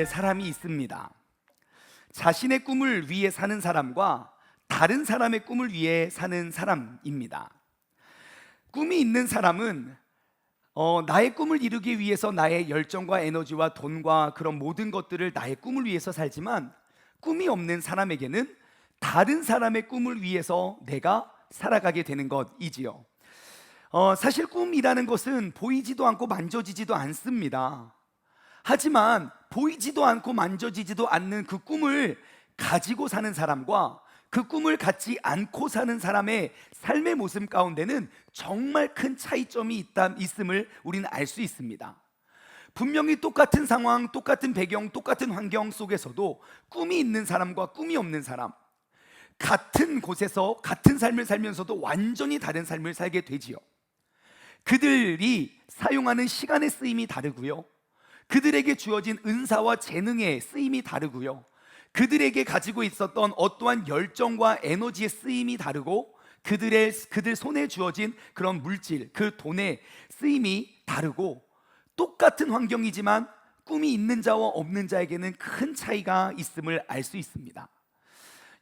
사람이 있습니다. 자신의 꿈을 위해 사는 사람과 다른 사람의 꿈을 위해 사는 사람입니다. 꿈이 있는 사람은 나의 꿈을 이루기 위해서 나의 열정과 에너지와 돈과 그런 모든 것들을 나의 꿈을 위해서 살지만, 꿈이 없는 사람에게는 다른 사람의 꿈을 위해서 내가 살아가게 되는 것이지요. 사실 꿈이라는 것은 보이지도 않고 만져지지도 않습니다. 하지만 보이지도 않고 만져지지도 않는 그 꿈을 가지고 사는 사람과 그 꿈을 갖지 않고 사는 사람의 삶의 모습 가운데는 정말 큰 차이점이 있음을 우리는 알 수 있습니다. 분명히 똑같은 상황, 똑같은 배경, 똑같은 환경 속에서도 꿈이 있는 사람과 꿈이 없는 사람, 같은 곳에서 같은 삶을 살면서도 완전히 다른 삶을 살게 되지요. 그들이 사용하는 시간의 쓰임이 다르고요, 그들에게 주어진 은사와 재능의 쓰임이 다르고요, 그들에게 가지고 있었던 어떠한 열정과 에너지의 쓰임이 다르고, 그들 손에 주어진 그런 물질, 그 돈의 쓰임이 다르고, 똑같은 환경이지만 꿈이 있는 자와 없는 자에게는 큰 차이가 있음을 알 수 있습니다.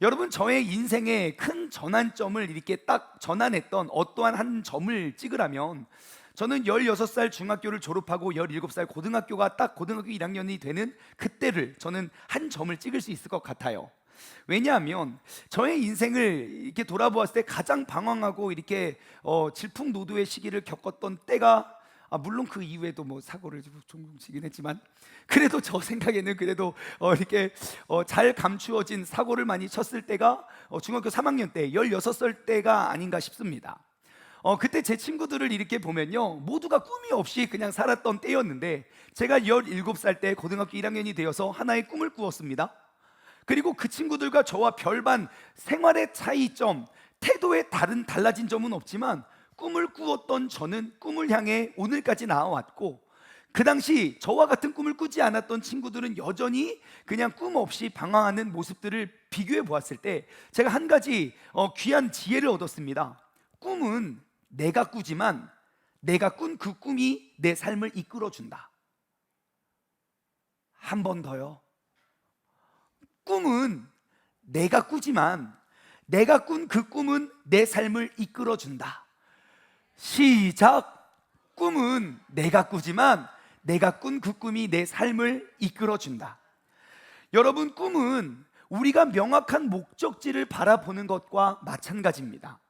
여러분, 저의 인생의 큰 전환점을 이렇게 딱 전환했던 어떠한 한 점을 찍으라면, 저는 16살 중학교를 졸업하고 17살 고등학교가 딱 고등학교 1학년이 되는 그때를 저는 한 점을 찍을 수 있을 것 같아요. 왜냐하면 저의 인생을 이렇게 돌아보았을 때 가장 방황하고 이렇게 질풍노도의 시기를 겪었던 때가, 물론 그 이후에도 뭐 사고를 종종 치긴 했지만, 그래도 저 생각에는 그래도 이렇게 잘 감추어진 사고를 많이 쳤을 때가 중학교 3학년 때 16살 때가 아닌가 싶습니다. 그때 제 친구들을 이렇게 보면요, 모두가 꿈이 없이 그냥 살았던 때였는데, 제가 17살 때 고등학교 1학년이 되어서 하나의 꿈을 꾸었습니다. 그리고 그 친구들과 저와 별반 생활의 차이점, 태도에 달라진 점은 없지만, 꿈을 꾸었던 저는 꿈을 향해 오늘까지 나아왔고, 그 당시 저와 같은 꿈을 꾸지 않았던 친구들은 여전히 그냥 꿈 없이 방황하는 모습들을 비교해 보았을 때 제가 한 가지 귀한 지혜를 얻었습니다. 꿈은 내가 꾸지만 내가 꾼 그 꿈이 내 삶을 이끌어준다. 한 번 더요. 꿈은 내가 꾸지만 내가 꾼 그 꿈은 내 삶을 이끌어준다. 시작. 꿈은 내가 꾸지만 내가 꾼 그 꿈이 내 삶을 이끌어준다. 여러분, 꿈은 우리가 명확한 목적지를 바라보는 것과 마찬가지입니다.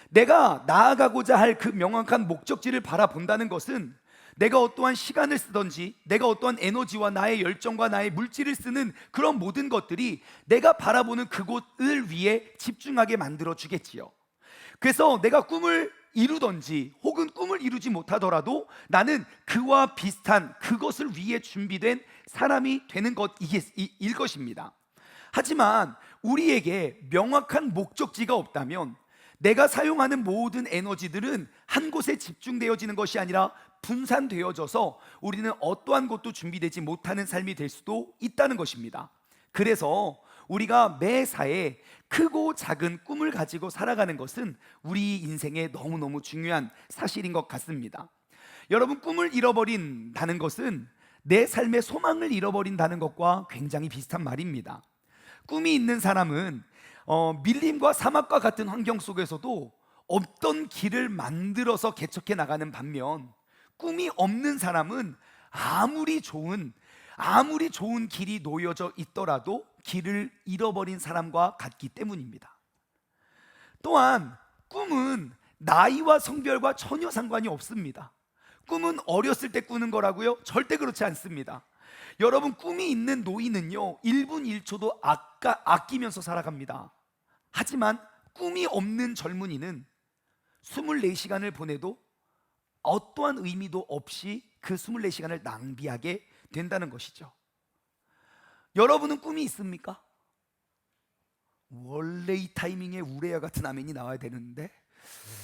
내가 나아가고자 할 그 명확한 목적지를 바라본다는 것은 내가 어떠한 시간을 쓰든지, 내가 어떠한 에너지와 나의 열정과 나의 물질을 쓰는 그런 모든 것들이 내가 바라보는 그곳을 위해 집중하게 만들어 주겠지요. 그래서 내가 꿈을 이루든지 혹은 꿈을 이루지 못하더라도 나는 그와 비슷한 그것을 위해 준비된 사람이 되는 것일 것입니다. 하지만 우리에게 명확한 목적지가 없다면 내가 사용하는 모든 에너지들은 한 곳에 집중되어지는 것이 아니라 분산되어져서 우리는 어떠한 것도 준비되지 못하는 삶이 될 수도 있다는 것입니다. 그래서 우리가 매사에 크고 작은 꿈을 가지고 살아가는 것은 우리 인생에 너무너무 중요한 사실인 것 같습니다. 여러분, 꿈을 잃어버린다는 것은 내 삶의 소망을 잃어버린다는 것과 굉장히 비슷한 말입니다. 꿈이 있는 사람은 밀림과 사막과 같은 환경 속에서도 없던 길을 만들어서 개척해 나가는 반면, 꿈이 없는 사람은 아무리 좋은 길이 놓여져 있더라도 길을 잃어버린 사람과 같기 때문입니다. 또한 꿈은 나이와 성별과 전혀 상관이 없습니다. 꿈은 어렸을 때 꾸는 거라고요? 절대 그렇지 않습니다. 여러분, 꿈이 있는 노인은요 1분 1초도 아끼면서 살아갑니다. 하지만 꿈이 없는 젊은이는 24시간을 보내도 어떠한 의미도 없이 그 24시간을 낭비하게 된다는 것이죠. 여러분은 꿈이 있습니까? 원래 이 타이밍에 우레야 같은 아멘이 나와야 되는데,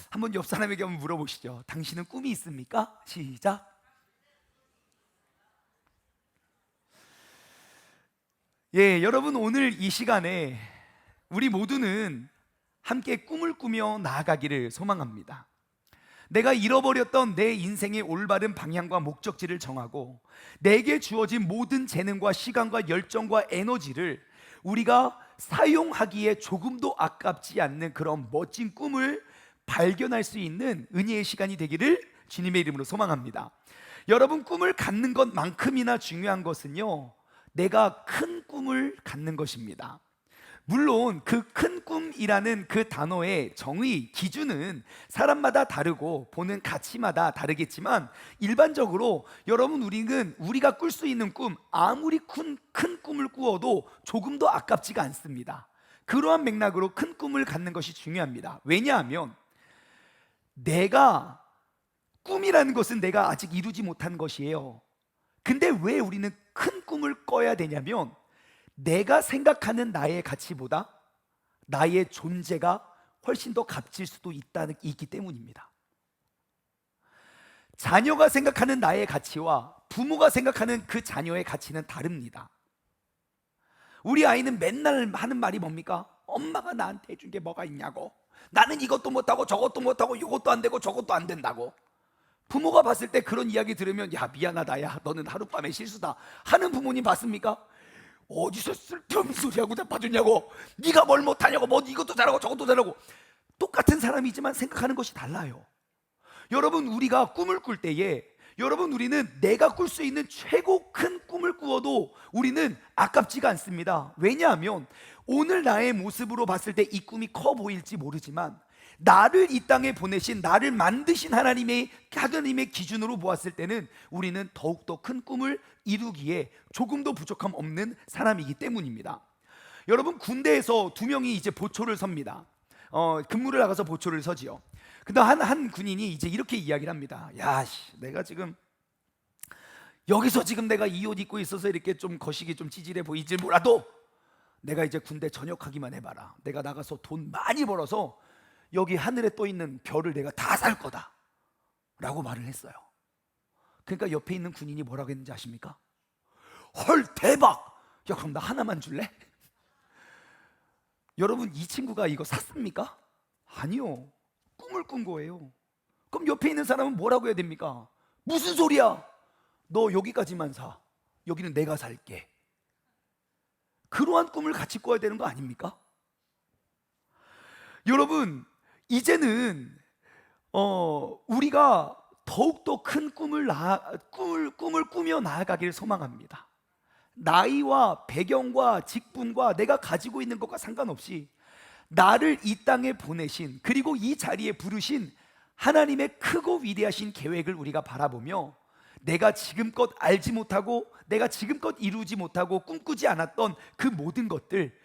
한번 옆 사람에게 한번 물어보시죠. 당신은 꿈이 있습니까? 시작. 여러분, 오늘 이 시간에 우리 모두는 함께 꿈을 꾸며 나아가기를 소망합니다. 내가 잃어버렸던 내 인생의 올바른 방향과 목적지를 정하고 내게 주어진 모든 재능과 시간과 열정과 에너지를 우리가 사용하기에 조금도 아깝지 않는 그런 멋진 꿈을 발견할 수 있는 은혜의 시간이 되기를 주님의 이름으로 소망합니다. 여러분, 꿈을 갖는 것만큼이나 중요한 것은요, 내가 큰 꿈을 갖는 것입니다. 물론 그 큰 꿈이라는 그 단어의 정의, 기준은 사람마다 다르고 보는 가치마다 다르겠지만, 일반적으로 여러분, 우리가 꿀 수 있는 꿈, 아무리 큰 꿈을 꾸어도 조금도 아깝지가 않습니다. 그러한 맥락으로 큰 꿈을 갖는 것이 중요합니다. 왜냐하면 꿈이라는 것은 내가 아직 이루지 못한 것이에요. 근데 왜 우리는 큰 꿈을 꿔야 되냐면, 내가 생각하는 나의 가치보다 나의 존재가 훨씬 더 값질 수도 있기 때문입니다. 자녀가 생각하는 나의 가치와 부모가 생각하는 그 자녀의 가치는 다릅니다. 우리 아이는 맨날 하는 말이 뭡니까? 엄마가 나한테 해준 게 뭐가 있냐고. 나는 이것도 못하고 저것도 못하고 이것도 안 되고 저것도 안 된다고. 부모가 봤을 때 그런 이야기 들으면, 야, 미안하다, 야, 너는 하룻밤의 실수다 하는 부모님 봤습니까? 어디서 쓸데없는 소리하고 봐주냐고, 네가 뭘 못하냐고, 뭐 이것도 잘하고 저것도 잘하고. 똑같은 사람이지만 생각하는 것이 달라요. 여러분, 우리가 꿈을 꿀 때에 우리는 내가 꿀 수 있는 최고 큰 꿈을 꾸어도 우리는 아깝지가 않습니다. 왜냐하면 오늘 나의 모습으로 봤을 때 이 꿈이 커 보일지 모르지만, 나를 이 땅에 보내신, 나를 만드신 하나님의 기준으로 보았을 때는 우리는 더욱더 큰 꿈을 이루기에 조금도 부족함 없는 사람이기 때문입니다. 여러분, 군대에서 두 명이 이제 보초를 섭니다. 근무를 나가서 보초를 서지요. 근데 한 군인이 이제 이렇게 이야기를 합니다. 야, 내가 지금 여기서 지금 내가 이 옷 입고 있어서 이렇게 좀 거시기 좀 찌질해 보이질 몰라도 내가 이제 군대 전역하기만 해봐라. 내가 나가서 돈 많이 벌어서 여기 하늘에 떠 있는 별을 내가 다 살 거다 라고 말을 했어요. 그러니까 옆에 있는 군인이 뭐라고 했는지 아십니까? 헐, 대박! 야, 그럼 나 하나만 줄래? 여러분, 이 친구가 이거 샀습니까? 아니요, 꿈을 꾼 거예요. 그럼 옆에 있는 사람은 뭐라고 해야 됩니까? 무슨 소리야, 너 여기까지만 사, 여기는 내가 살게. 그러한 꿈을 같이 꿔야 되는 거 아닙니까? 여러분, 이제는 우리가 더욱더 큰 꿈을 꾸며 나아가기를 소망합니다. 나이와 배경과 직분과 내가 가지고 있는 것과 상관없이 나를 이 땅에 보내신, 그리고 이 자리에 부르신 하나님의 크고 위대하신 계획을 우리가 바라보며, 내가 지금껏 알지 못하고 내가 지금껏 이루지 못하고 꿈꾸지 않았던 그 모든 것들,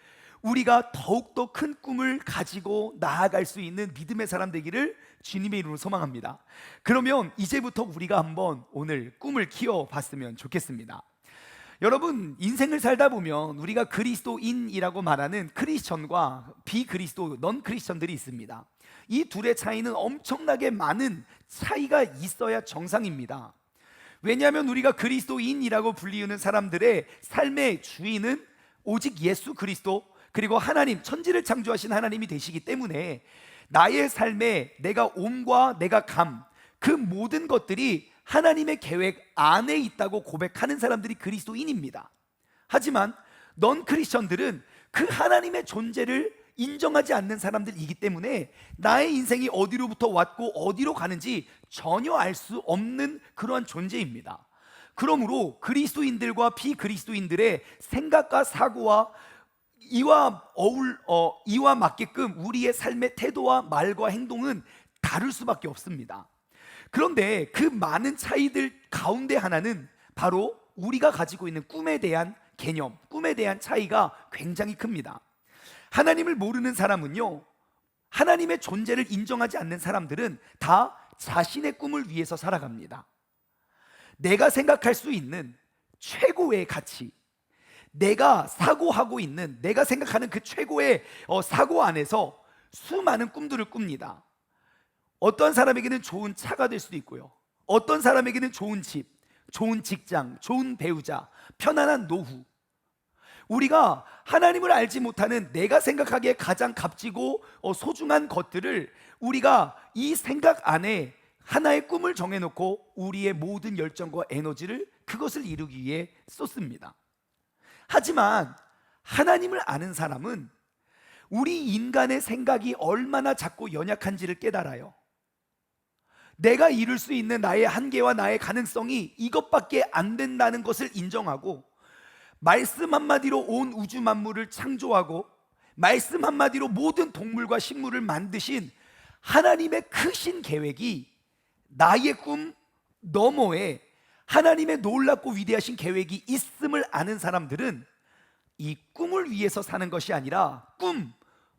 우리가 더욱더 큰 꿈을 가지고 나아갈 수 있는 믿음의 사람 되기를 주님의 이름으로 소망합니다. 그러면 이제부터 우리가 한번 오늘 꿈을 키워봤으면 좋겠습니다. 여러분, 인생을 살다 보면 우리가 그리스도인이라고 말하는 크리스천과 비그리스도 넌 크리스천들이 있습니다. 이 둘의 차이는 엄청나게 많은 차이가 있어야 정상입니다. 왜냐하면 우리가 그리스도인이라고 불리우는 사람들의 삶의 주인은 오직 예수 그리스도, 그리고 하나님, 천지를 창조하신 하나님이 되시기 때문에 나의 삶에 내가 옴과 내가 감, 그 모든 것들이 하나님의 계획 안에 있다고 고백하는 사람들이 그리스도인입니다. 하지만 넌 크리스천들은 그 하나님의 존재를 인정하지 않는 사람들이기 때문에 나의 인생이 어디로부터 왔고 어디로 가는지 전혀 알 수 없는 그러한 존재입니다. 그러므로 그리스도인들과 비그리스도인들의 생각과 사고와 이와 맞게끔 우리의 삶의 태도와 말과 행동은 다를 수밖에 없습니다. 그런데 그 많은 차이들 가운데 하나는 바로 우리가 가지고 있는 꿈에 대한 개념, 꿈에 대한 차이가 굉장히 큽니다. 하나님을 모르는 사람은요, 하나님의 존재를 인정하지 않는 사람들은 다 자신의 꿈을 위해서 살아갑니다. 내가 생각할 수 있는 최고의 가치, 내가 사고하고 있는, 내가 생각하는 그 최고의 사고 안에서 수많은 꿈들을 꿉니다. 어떤 사람에게는 좋은 차가 될 수도 있고요, 어떤 사람에게는 좋은 집, 좋은 직장, 좋은 배우자, 편안한 노후. 우리가 하나님을 알지 못하는 내가 생각하기에 가장 값지고 소중한 것들을 우리가 이 생각 안에 하나의 꿈을 정해놓고 우리의 모든 열정과 에너지를 그것을 이루기 위해 쏟습니다. 하지만 하나님을 아는 사람은 우리 인간의 생각이 얼마나 작고 연약한지를 깨달아요. 내가 이룰 수 있는 나의 한계와 나의 가능성이 이것밖에 안 된다는 것을 인정하고, 말씀 한마디로 온 우주 만물을 창조하고 말씀 한마디로 모든 동물과 식물을 만드신 하나님의 크신 계획이 나의 꿈 너머에 하나님의 놀랍고 위대하신 계획이 있음을 아는 사람들은 이 꿈을 위해서 사는 것이 아니라 꿈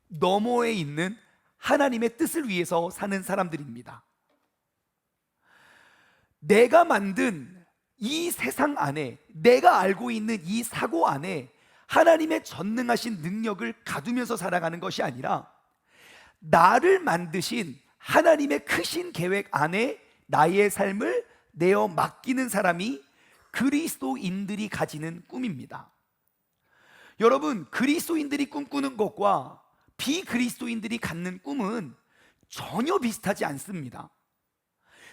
너머에 있는 하나님의 뜻을 위해서 사는 사람들입니다. 내가 만든 이 세상 안에, 내가 알고 있는 이 사고 안에 하나님의 전능하신 능력을 가두면서 살아가는 것이 아니라 나를 만드신 하나님의 크신 계획 안에 나의 삶을 내어 맡기는 사람이 그리스도인들이 가지는 꿈입니다. 여러분, 그리스도인들이 꿈꾸는 것과 비그리스도인들이 갖는 꿈은 전혀 비슷하지 않습니다.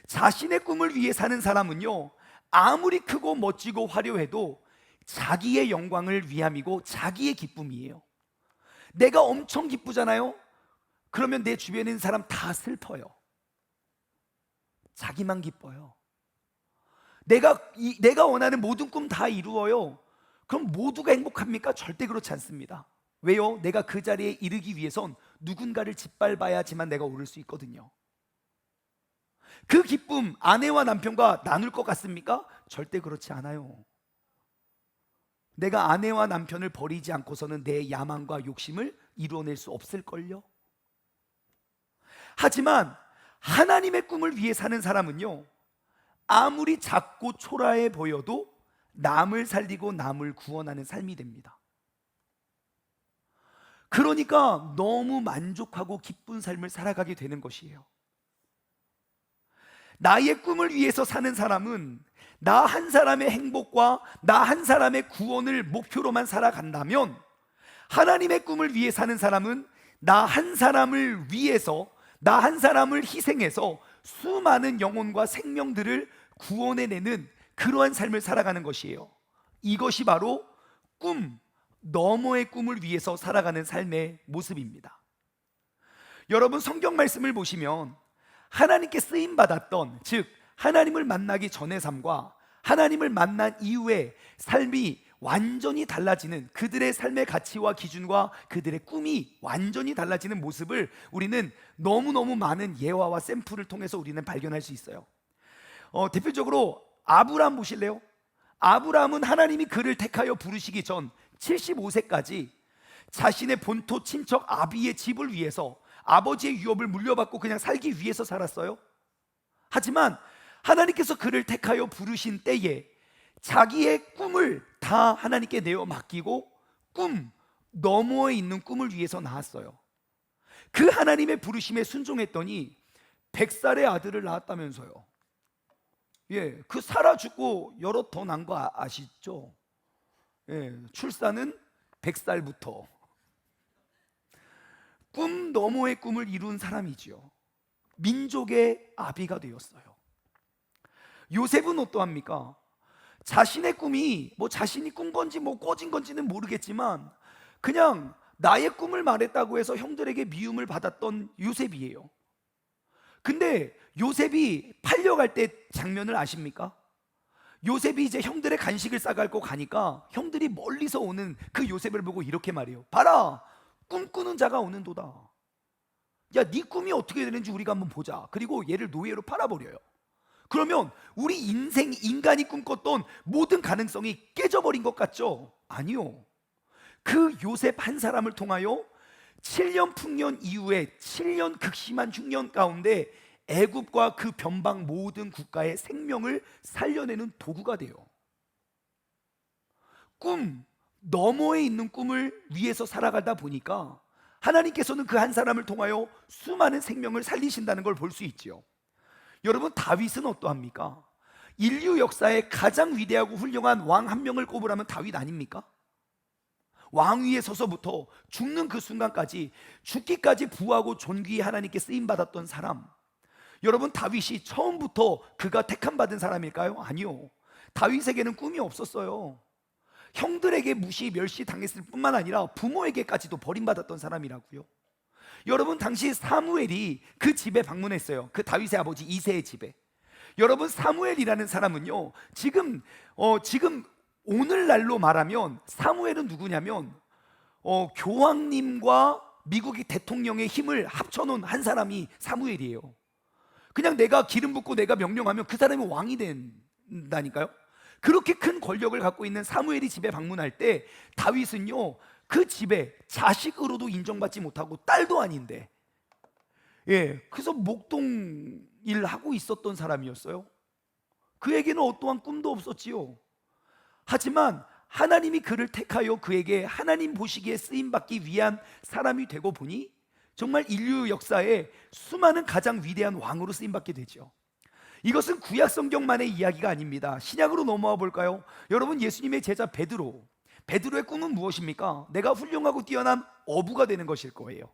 자신의 꿈을 위해 사는 사람은요, 아무리 크고 멋지고 화려해도 자기의 영광을 위함이고 자기의 기쁨이에요. 내가 엄청 기쁘잖아요? 그러면 내 주변에 있는 사람 다 슬퍼요. 자기만 기뻐요. 내가 원하는 모든 꿈 다 이루어요. 그럼 모두가 행복합니까? 절대 그렇지 않습니다. 왜요? 내가 그 자리에 이르기 위해선 누군가를 짓밟아야지만 내가 오를 수 있거든요. 그 기쁨 아내와 남편과 나눌 것 같습니까? 절대 그렇지 않아요. 내가 아내와 남편을 버리지 않고서는 내 야망과 욕심을 이루어낼 수 없을걸요. 하지만 하나님의 꿈을 위해 사는 사람은요, 아무리 작고 초라해 보여도 남을 살리고 남을 구원하는 삶이 됩니다. 그러니까 너무 만족하고 기쁜 삶을 살아가게 되는 것이에요. 나의 꿈을 위해서 사는 사람은 나 한 사람의 행복과 나 한 사람의 구원을 목표로만 살아간다면, 하나님의 꿈을 위해 사는 사람은 나 한 사람을 위해서, 나 한 사람을 희생해서 수많은 영혼과 생명들을 구원해내는 그러한 삶을 살아가는 것이에요. 이것이 바로 꿈 너머의 꿈을 위해서 살아가는 삶의 모습입니다. 여러분, 성경 말씀을 보시면 하나님께 쓰임받았던, 즉 하나님을 만나기 전의 삶과 하나님을 만난 이후의 삶이 완전히 달라지는, 그들의 삶의 가치와 기준과 그들의 꿈이 완전히 달라지는 모습을 우리는 너무너무 많은 예화와 샘플을 통해서 우리는 발견할 수 있어요. 대표적으로 아브라함 보실래요? 아브라함은 하나님이 그를 택하여 부르시기 전 75세까지 자신의 본토 친척 아비의 집을 위해서, 아버지의 유업을 물려받고 그냥 살기 위해서 살았어요. 하지만 하나님께서 그를 택하여 부르신 때에 자기의 꿈을 다 하나님께 내어 맡기고 꿈 너머에 있는 꿈을 위해서 나왔어요. 그 하나님의 부르심에 순종했더니 100살의 아들을 낳았다면서요. 예, 그 살아 죽고 여러 더 난 거 아시죠? 예, 출산은 100살부터. 꿈 너머의 꿈을 이룬 사람이지요. 민족의 아비가 되었어요. 요셉은 어떠합니까? 자신의 꿈이 자신이 꾼 건지 꿔진 건지는 모르겠지만 그냥 나의 꿈을 말했다고 해서 형들에게 미움을 받았던 요셉이에요. 근데 요셉이 팔려갈 때 장면을 아십니까? 요셉이 이제 형들의 간식을 싸갈고 가니까 형들이 멀리서 오는 그 요셉을 보고 이렇게 말해요. 봐라, 꿈꾸는 자가 오는도다. 야, 네 꿈이 어떻게 되는지 우리가 한번 보자. 그리고 얘를 노예로 팔아버려요. 그러면 우리 인간이 꿈꿨던 모든 가능성이 깨져버린 것 같죠? 아니요. 그 요셉 한 사람을 통하여 7년 풍년 이후에 7년 극심한 흉년 가운데 애굽과 그 변방 모든 국가의 생명을 살려내는 도구가 돼요. 꿈 너머에 있는 꿈을 위해서 살아가다 보니까 하나님께서는 그 한 사람을 통하여 수많은 생명을 살리신다는 걸 볼 수 있지요. 여러분, 다윗은 어떠합니까? 인류 역사에 가장 위대하고 훌륭한 왕 한 명을 꼽으라면 다윗 아닙니까? 왕 위에 서서부터 죽는 그 순간까지, 죽기까지 부하고 존귀히 하나님께 쓰임받았던 사람. 여러분, 다윗이 처음부터 그가 택함 받은 사람일까요? 아니요. 다윗에게는 꿈이 없었어요. 형들에게 무시 멸시 당했을 뿐만 아니라 부모에게까지도 버림받았던 사람이라고요. 여러분, 당시 사무엘이 그 집에 방문했어요. 그 다윗의 아버지 이새의 집에. 여러분, 사무엘이라는 사람은요, 지금 오늘날로 말하면 사무엘은 누구냐면 교황님과 미국의 대통령의 힘을 합쳐놓은 한 사람이 사무엘이에요. 그냥 내가 기름 붓고 내가 명령하면 그 사람이 왕이 된다니까요. 그렇게 큰 권력을 갖고 있는 사무엘이 집에 방문할 때 다윗은요, 그 집에 자식으로도 인정받지 못하고 딸도 아닌데, 그래서 목동 일을 하고 있었던 사람이었어요. 그에게는 어떠한 꿈도 없었지요. 하지만 하나님이 그를 택하여 그에게 하나님 보시기에 쓰임받기 위한 사람이 되고 보니 정말 인류 역사에 수많은 가장 위대한 왕으로 쓰임받게 되죠. 이것은 구약 성경만의 이야기가 아닙니다. 신약으로 넘어와 볼까요? 여러분, 예수님의 제자 베드로의 꿈은 무엇입니까? 내가 훌륭하고 뛰어난 어부가 되는 것일 거예요.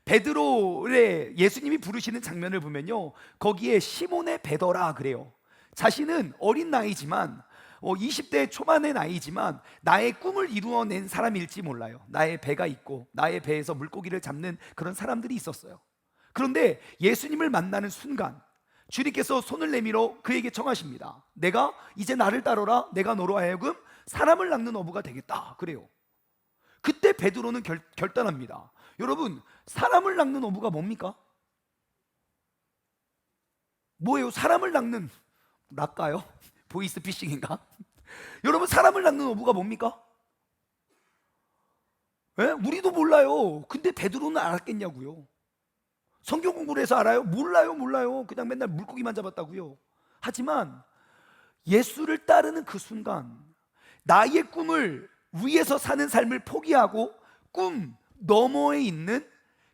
베드로의 예수님이 부르시는 장면을 보면요, 거기에 시몬의 베더라 그래요. 자신은 어린 나이지만 20대 초반의 나이지만 나의 꿈을 이루어낸 사람일지 몰라요. 나의 배가 있고 나의 배에서 물고기를 잡는 그런 사람들이 있었어요. 그런데 예수님을 만나는 순간 주님께서 손을 내밀어 그에게 청하십니다. 내가 이제 나를 따르라. 내가 너로 하여금 사람을 낚는 어부가 되겠다 그래요. 그때 베드로는 결단합니다. 여러분, 사람을 낚는 어부가 뭡니까? 뭐예요? 사람을 낚는, 낚아요? 보이스 피싱인가? 여러분, 사람을 낚는 어부가 뭡니까? 우리도 몰라요. 근데 베드로는 알았겠냐고요. 성경 공부를 해서 알아요? 몰라요. 그냥 맨날 물고기만 잡았다고요. 하지만 예수를 따르는 그 순간 나의 꿈을 위해서 사는 삶을 포기하고 꿈 너머에 있는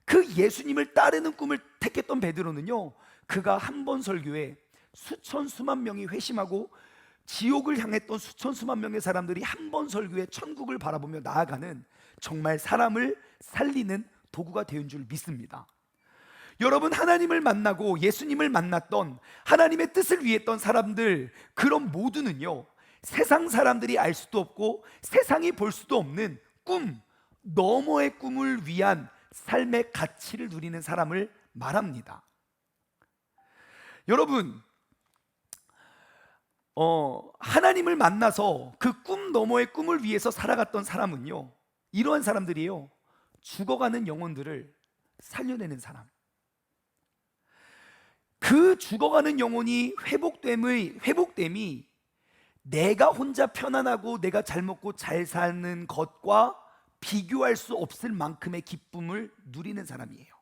그 예수님을 따르는 꿈을 택했던 베드로는요, 그가 한 번 설교에 수천 수만 명이 회심하고 지옥을 향했던 수천 수만 명의 사람들이 한 번 설교에 천국을 바라보며 나아가는 정말 사람을 살리는 도구가 되는 줄 믿습니다. 여러분, 하나님을 만나고 예수님을 만났던, 하나님의 뜻을 위했던 사람들, 그런 모두는요, 세상 사람들이 알 수도 없고 세상이 볼 수도 없는 꿈 너머의 꿈을 위한 삶의 가치를 누리는 사람을 말합니다. 여러분, 하나님을 만나서 그 꿈 너머의 꿈을 위해서 살아갔던 사람은요, 이러한 사람들이에요. 죽어가는 영혼들을 살려내는 사람. 그 죽어가는 영혼이 회복됨이 내가 혼자 편안하고 내가 잘 먹고 잘 사는 것과 비교할 수 없을 만큼의 기쁨을 누리는 사람이에요.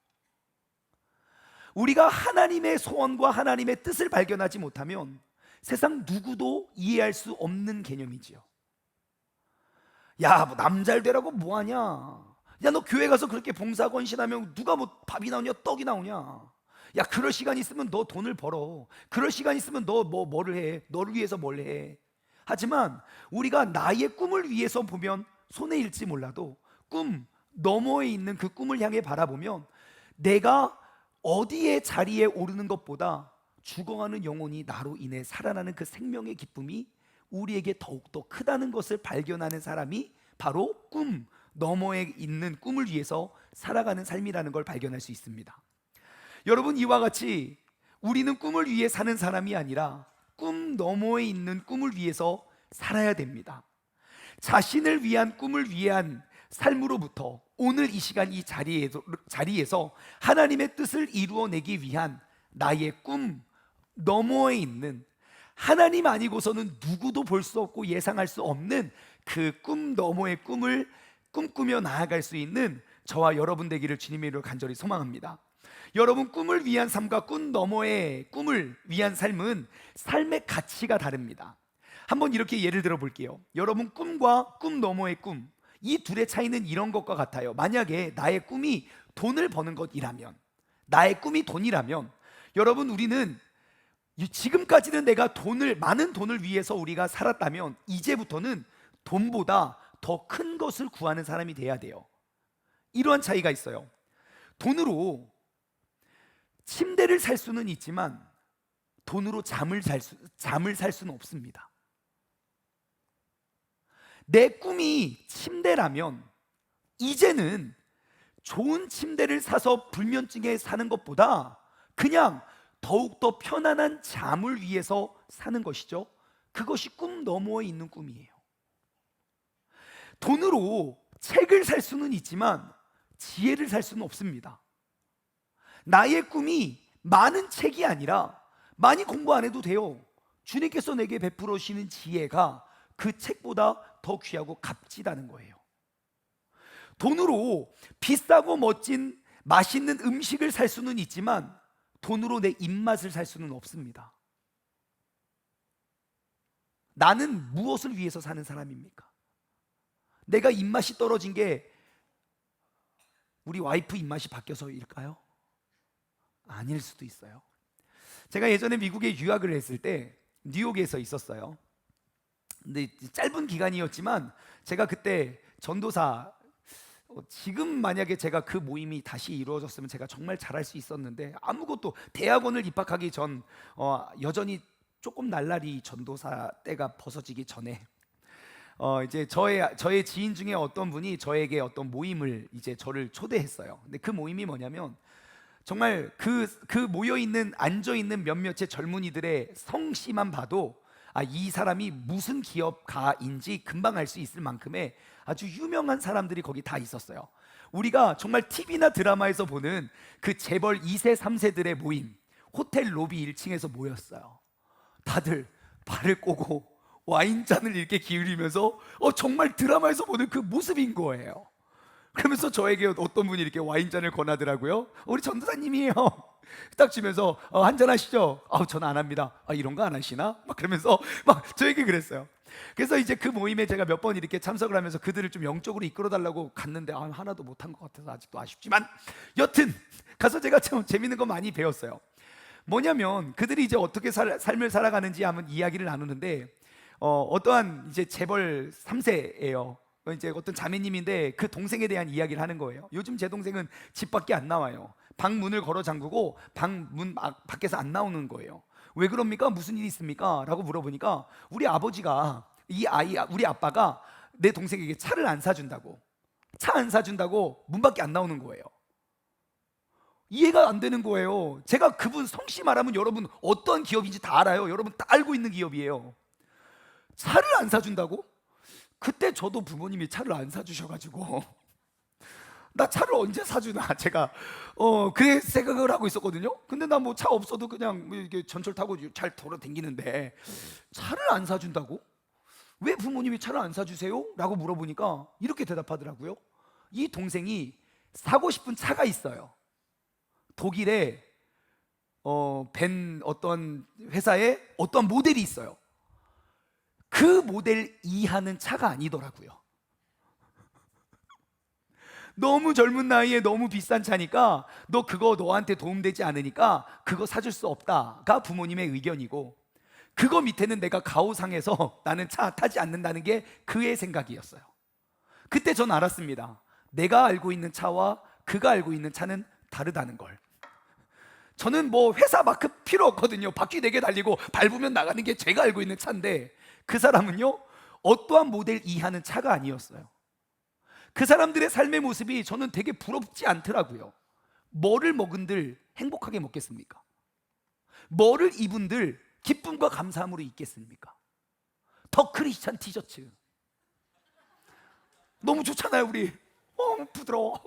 우리가 하나님의 소원과 하나님의 뜻을 발견하지 못하면 세상 누구도 이해할 수 없는 개념이지요. 야, 뭐 남 잘 되라고 뭐하냐? 야, 너 교회 가서 그렇게 봉사 건신하면 누가 뭐 밥이 나오냐 떡이 나오냐? 야, 그럴 시간 있으면 너 돈을 벌어. 그럴 시간 있으면 너 뭐를 해? 너를 위해서 뭘 해? 하지만 우리가 나의 꿈을 위해서 보면 손에 일지 몰라도 꿈 너머에 있는 그 꿈을 향해 바라보면 내가 어디에 자리에 오르는 것보다 죽어가는 영혼이 나로 인해 살아나는 그 생명의 기쁨이 우리에게 더욱더 크다는 것을 발견하는 사람이 바로 꿈 너머에 있는 꿈을 위해서 살아가는 삶이라는 걸 발견할 수 있습니다. 여러분, 이와 같이 우리는 꿈을 위해 사는 사람이 아니라 꿈 너머에 있는 꿈을 위해서 살아야 됩니다. 자신을 위한 꿈을 위한 삶으로부터 오늘 이 시간 이 자리에서 하나님의 뜻을 이루어내기 위한 나의 꿈 너머에 있는, 하나님 아니고서는 누구도 볼 수 없고 예상할 수 없는 그 꿈 너머의 꿈을 꿈꾸며 나아갈 수 있는 저와 여러분 되기를 주님의 이름으로 간절히 소망합니다. 여러분, 꿈을 위한 삶과 꿈 너머의 꿈을 위한 삶은 삶의 가치가 다릅니다. 한번 이렇게 예를 들어 볼게요. 여러분, 꿈과 꿈 너머의 꿈, 이 둘의 차이는 이런 것과 같아요. 만약에 나의 꿈이 돈을 버는 것이라면, 나의 꿈이 돈이라면, 여러분, 우리는 지금까지는 내가 많은 돈을 위해서 우리가 살았다면 이제부터는 돈보다 더 큰 것을 구하는 사람이 돼야 돼요. 이러한 차이가 있어요. 돈으로 침대를 살 수는 있지만 돈으로 잠을 살 수는 없습니다. 내 꿈이 침대라면 이제는 좋은 침대를 사서 불면증에 사는 것보다 그냥 더욱더 편안한 잠을 위해서 사는 것이죠. 그것이 꿈 너머에 있는 꿈이에요. 돈으로 책을 살 수는 있지만 지혜를 살 수는 없습니다. 나의 꿈이 많은 책이 아니라 많이 공부 안 해도 돼요. 주님께서 내게 베풀어 주시는 지혜가 그 책보다 더 귀하고 값지다는 거예요. 돈으로 비싸고 멋진 맛있는 음식을 살 수는 있지만 돈으로 내 입맛을 살 수는 없습니다. 나는 무엇을 위해서 사는 사람입니까? 내가 입맛이 떨어진 게 우리 와이프 입맛이 바뀌어서일까요? 아닐 수도 있어요. 제가 예전에 미국에 유학을 했을 때 뉴욕에서 있었어요. 근데 짧은 기간이었지만 제가 그때 전도사, 지금 만약에 제가 그 모임이 다시 이루어졌으면 제가 정말 잘할 수 있었는데 아무것도, 대학원을 입학하기 전 여전히 조금 날라리 전도사 때가 벗어지기 전에 이제 저의 지인 중에 어떤 분이 저에게 어떤 모임을 이제 저를 초대했어요. 근데 그 모임이 뭐냐면 정말 그 모여 있는 앉아 있는 몇몇의 젊은이들의 성씨만 봐도 이 사람이 무슨 기업가인지 금방 알 수 있을 만큼의 아주 유명한 사람들이 거기 다 있었어요. 우리가 정말 TV나 드라마에서 보는 그 재벌 2세 3세들의 모임, 호텔 로비 1층에서 모였어요. 다들 발을 꼬고 와인잔을 이렇게 기울이면서 정말 드라마에서 보는 그 모습인 거예요. 그러면서 저에게 어떤 분이 이렇게 와인잔을 권하더라고요. 우리 전도사님이에요. 딱 주면서 한잔 하시죠. 저는 안 합니다. 이런 거 안 하시나? 막 그러면서 막 저에게 그랬어요. 그래서 이제 그 모임에 제가 몇 번 이렇게 참석을 하면서 그들을 좀 영적으로 이끌어 달라고 갔는데 하나도 못한 것 같아서 아직도 아쉽지만, 여튼 가서 제가 참 재밌는 거 많이 배웠어요. 뭐냐면 그들이 이제 어떻게 삶을 살아가는지 한번 이야기를 나누는데 어떠한 이제 재벌 3세예요. 이제 어떤 자매님인데 그 동생에 대한 이야기를 하는 거예요. 요즘 제 동생은 집 밖에 안 나와요. 방 문을 걸어 잠그고 방 문 밖에서 안 나오는 거예요. 왜 그럽니까? 무슨 일이 있습니까? 라고 물어보니까 우리 아버지가, 우리 아빠가 내 동생에게 차를 안 사준다고, 차 안 사준다고 문 밖에 안 나오는 거예요. 이해가 안 되는 거예요. 제가 그분 성씨 말하면 여러분 어떤 기업인지 다 알아요. 여러분 다 알고 있는 기업이에요. 차를 안 사준다고? 그때 저도 부모님이 차를 안 사주셔가지고 나 차를 언제 사주나 제가 그래 생각을 하고 있었거든요. 근데 나 뭐 차 없어도 그냥 이렇게 전철 타고 잘 돌아 다니는데 차를 안 사준다고? 왜 부모님이 차를 안 사주세요? 라고 물어보니까 이렇게 대답하더라고요. 이 동생이 사고 싶은 차가 있어요. 독일에 벤 어떤 회사에 어떤 모델이 있어요. 그 모델 이하는 차가 아니더라고요. 너무 젊은 나이에 너무 비싼 차니까 너 그거 너한테 도움되지 않으니까 그거 사줄 수 없다가 부모님의 의견이고, 그거 밑에는 내가 가오상해서 나는 차 타지 않는다는 게 그의 생각이었어요. 그때 전 알았습니다. 내가 알고 있는 차와 그가 알고 있는 차는 다르다는 걸. 저는 뭐 회사 마크 필요 없거든요. 바퀴 4개 달리고 밟으면 나가는 게 제가 알고 있는 차인데, 그 사람은요 어떠한 모델 이하는 차가 아니었어요. 그 사람들의 삶의 모습이 저는 되게 부럽지 않더라고요. 뭐를 먹은들 행복하게 먹겠습니까? 뭐를 입은들 기쁨과 감사함으로 입겠습니까? 더 크리스찬 티셔츠 너무 좋잖아요. 우리 부드러워.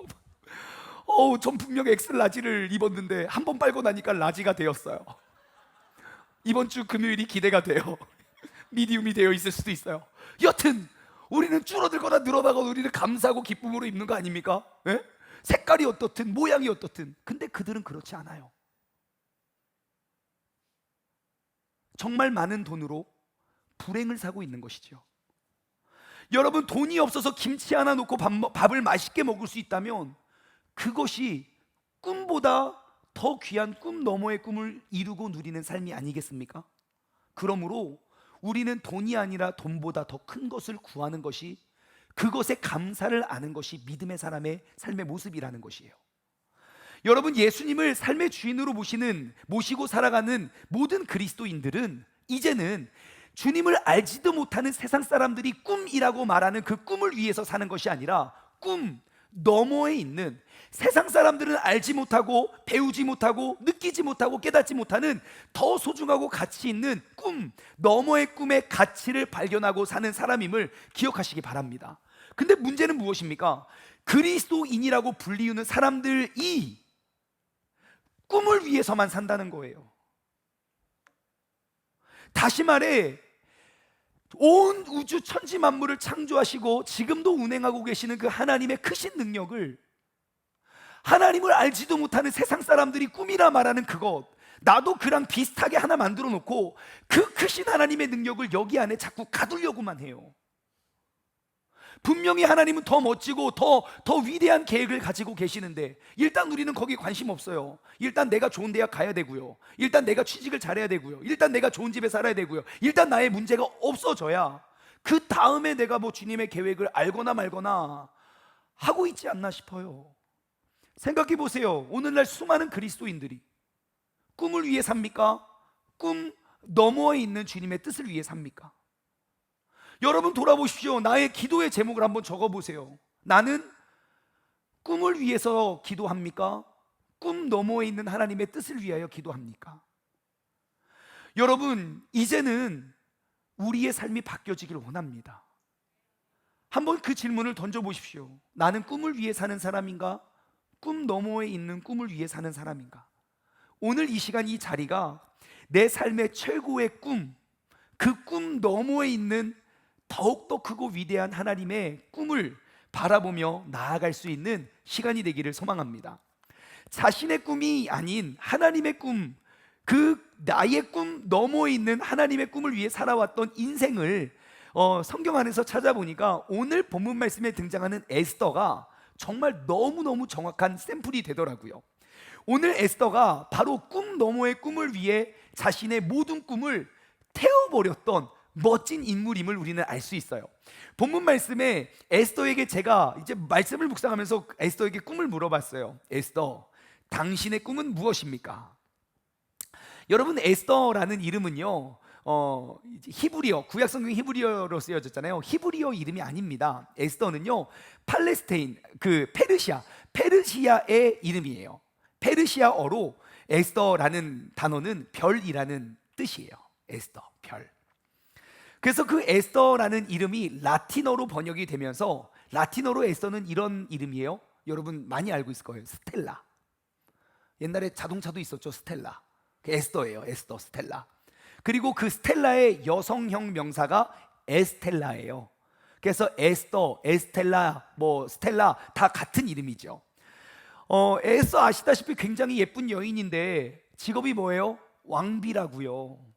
전 분명 엑셀 라지를 입었는데 한 번 빨고 나니까 라지가 되었어요. 이번 주 금요일이 기대가 돼요. 미디움이 되어 있을 수도 있어요. 여튼 우리는 줄어들거나 늘어나거나 우리는 감사하고 기쁨으로 입는 거 아닙니까? 예? 색깔이 어떻든 모양이 어떻든. 근데 그들은 그렇지 않아요. 정말 많은 돈으로 불행을 사고 있는 것이죠. 여러분, 돈이 없어서 김치 하나 놓고 밥을 맛있게 먹을 수 있다면 그것이 꿈보다 더 귀한 꿈 너머의 꿈을 이루고 누리는 삶이 아니겠습니까? 그러므로 우리는 돈이 아니라 돈보다 더 큰 것을 구하는 것이, 그것에 감사를 아는 것이 믿음의 사람의 삶의 모습이라는 것이에요. 여러분, 예수님을 삶의 주인으로 모시고 살아가는 모든 그리스도인들은 이제는 주님을 알지도 못하는 세상 사람들이 꿈이라고 말하는 그 꿈을 위해서 사는 것이 아니라 꿈 너머에 있는, 세상 사람들은 알지 못하고 배우지 못하고 느끼지 못하고 깨닫지 못하는 더 소중하고 가치 있는 꿈 너머의 꿈의 가치를 발견하고 사는 사람임을 기억하시기 바랍니다. 근데 문제는 무엇입니까? 그리스도인이라고 불리우는 사람들이 꿈을 위해서만 산다는 거예요. 다시 말해, 온 우주 천지 만물을 창조하시고 지금도 운행하고 계시는 그 하나님의 크신 능력을 하나님을 알지도 못하는 세상 사람들이 꿈이라 말하는 그것, 나도 그랑 비슷하게 하나 만들어 놓고 그 크신 하나님의 능력을 여기 안에 자꾸 가두려고만 해요. 분명히 하나님은 더 멋지고 더 위대한 계획을 가지고 계시는데 일단 우리는 거기에 관심 없어요. 일단 내가 좋은 대학 가야 되고요, 일단 내가 취직을 잘해야 되고요, 일단 내가 좋은 집에 살아야 되고요, 일단 나의 문제가 없어져야 그 다음에 내가 뭐 주님의 계획을 알거나 말거나 하고 있지 않나 싶어요. 생각해 보세요. 오늘날 수많은 그리스도인들이 꿈을 위해 삽니까? 꿈 너머에 있는 주님의 뜻을 위해 삽니까? 여러분 돌아보십시오. 나의 기도의 제목을 한번 적어보세요. 나는 꿈을 위해서 기도합니까? 꿈 너머에 있는 하나님의 뜻을 위하여 기도합니까? 여러분, 이제는 우리의 삶이 바뀌어지기를 원합니다. 한번 그 질문을 던져보십시오. 나는 꿈을 위해 사는 사람인가? 꿈 너머에 있는 꿈을 위해 사는 사람인가? 오늘 이 시간, 이 자리가 내 삶의 최고의 꿈, 그 꿈 너머에 있는 더욱더 크고 위대한 하나님의 꿈을 바라보며 나아갈 수 있는 시간이 되기를 소망합니다. 자신의 꿈이 아닌 하나님의 꿈, 그 나의 꿈 너머에 있는 하나님의 꿈을 위해 살아왔던 인생을 성경 안에서 찾아보니까 오늘 본문 말씀에 등장하는 에스더가 정말 너무너무 정확한 샘플이 되더라고요. 오늘 에스더가 바로 꿈 너머의 꿈을 위해 자신의 모든 꿈을 태워버렸던 멋진 인물임을 우리는 알 수 있어요. 본문 말씀에 에스더에게 제가 이제 말씀을 묵상하면서 에스더에게 꿈을 물어봤어요. 에스더, 당신의 꿈은 무엇입니까? 여러분, 에스더라는 이름은요, 히브리어, 구약성경 히브리어로 쓰여졌잖아요. 히브리어 이름이 아닙니다. 에스더는요, 팔레스타인, 페르시아의 이름이에요. 페르시아어로 에스더라는 단어는 별이라는 뜻이에요. 에스더, 별. 그래서 그 에스더라는 이름이 라틴어로 번역이 되면서, 라틴어로 에스더는 이런 이름이에요. 여러분 많이 알고 있을 거예요. 스텔라. 옛날에 자동차도 있었죠. 스텔라. 에스더예요. 에스더, 스텔라. 그리고 그 스텔라의 여성형 명사가 에스텔라예요. 그래서 에스더, 에스텔라, 스텔라 다 같은 이름이죠. 에스더 아시다시피 굉장히 예쁜 여인인데 직업이 뭐예요? 왕비라고요.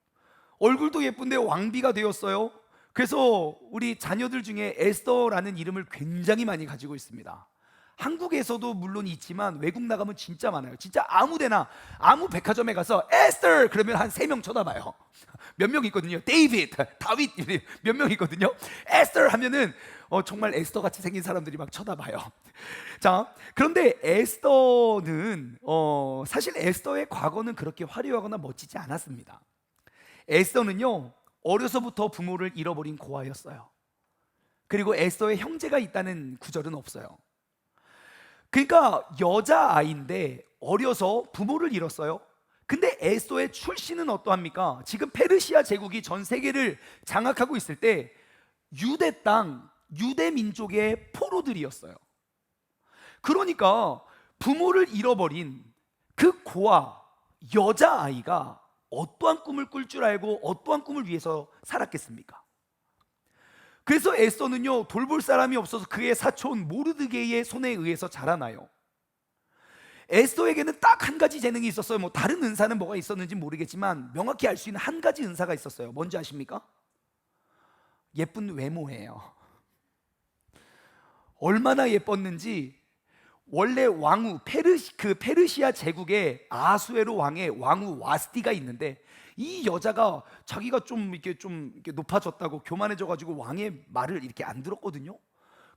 얼굴도 예쁜데 왕비가 되었어요. 그래서 우리 자녀들 중에 에스더라는 이름을 굉장히 많이 가지고 있습니다. 한국에서도 물론 있지만 외국 나가면 진짜 많아요. 진짜 아무데나, 아무 백화점에 가서 에스더 그러면 한 3명 쳐다봐요. 몇 명 있거든요. 데이빗, 다윗 몇 명 있거든요. 에스더 하면은 정말 에스더 같이 생긴 사람들이 막 쳐다봐요. 자, 그런데 에스더는 사실 에스더의 과거는 그렇게 화려하거나 멋지지 않았습니다. 에스더는요, 어려서부터 부모를 잃어버린 고아였어요. 그리고 에스더의 형제가 있다는 구절은 없어요. 그러니까 여자아이인데 어려서 부모를 잃었어요. 근데 에스더의 출신은 어떠합니까? 지금 페르시아 제국이 전 세계를 장악하고 있을 때 유대 땅, 유대 민족의 포로들이었어요. 그러니까 부모를 잃어버린 그 고아, 여자아이가 어떠한 꿈을 꿀 줄 알고 어떠한 꿈을 위해서 살았겠습니까? 그래서 에스더는요, 돌볼 사람이 없어서 그의 사촌 모르드게의 손에 의해서 자라나요. 에스더에게는 딱 한 가지 재능이 있었어요. 다른 은사는 뭐가 있었는지 모르겠지만 명확히 알 수 있는 한 가지 은사가 있었어요. 뭔지 아십니까? 예쁜 외모예요. 얼마나 예뻤는지, 원래 왕후 페르시아 제국의 아수에로 왕의 왕후 와스티가 있는데, 이 여자가 자기가 좀 이렇게 높아졌다고 교만해져가지고 왕의 말을 이렇게 안 들었거든요.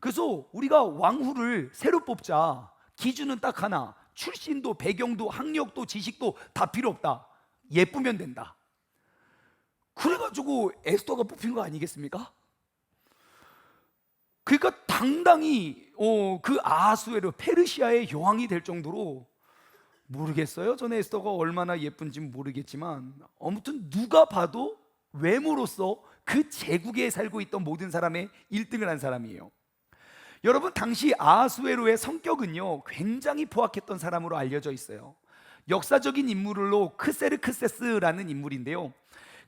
그래서 우리가 왕후를 새로 뽑자, 기준은 딱 하나, 출신도 배경도 학력도 지식도 다 필요 없다. 예쁘면 된다. 그래가지고 에스더가 뽑힌 거 아니겠습니까? 그러니까 당당히 그 아하수에로 페르시아의 여왕이 될 정도로, 모르겠어요. 저는 에스더가 얼마나 예쁜지 모르겠지만 아무튼 누가 봐도 외모로서 그 제국에 살고 있던 모든 사람의 1등을 한 사람이에요. 여러분, 당시 아하수에로의 성격은요 굉장히 포악했던 사람으로 알려져 있어요. 역사적인 인물로 크세르크세스라는 인물인데요,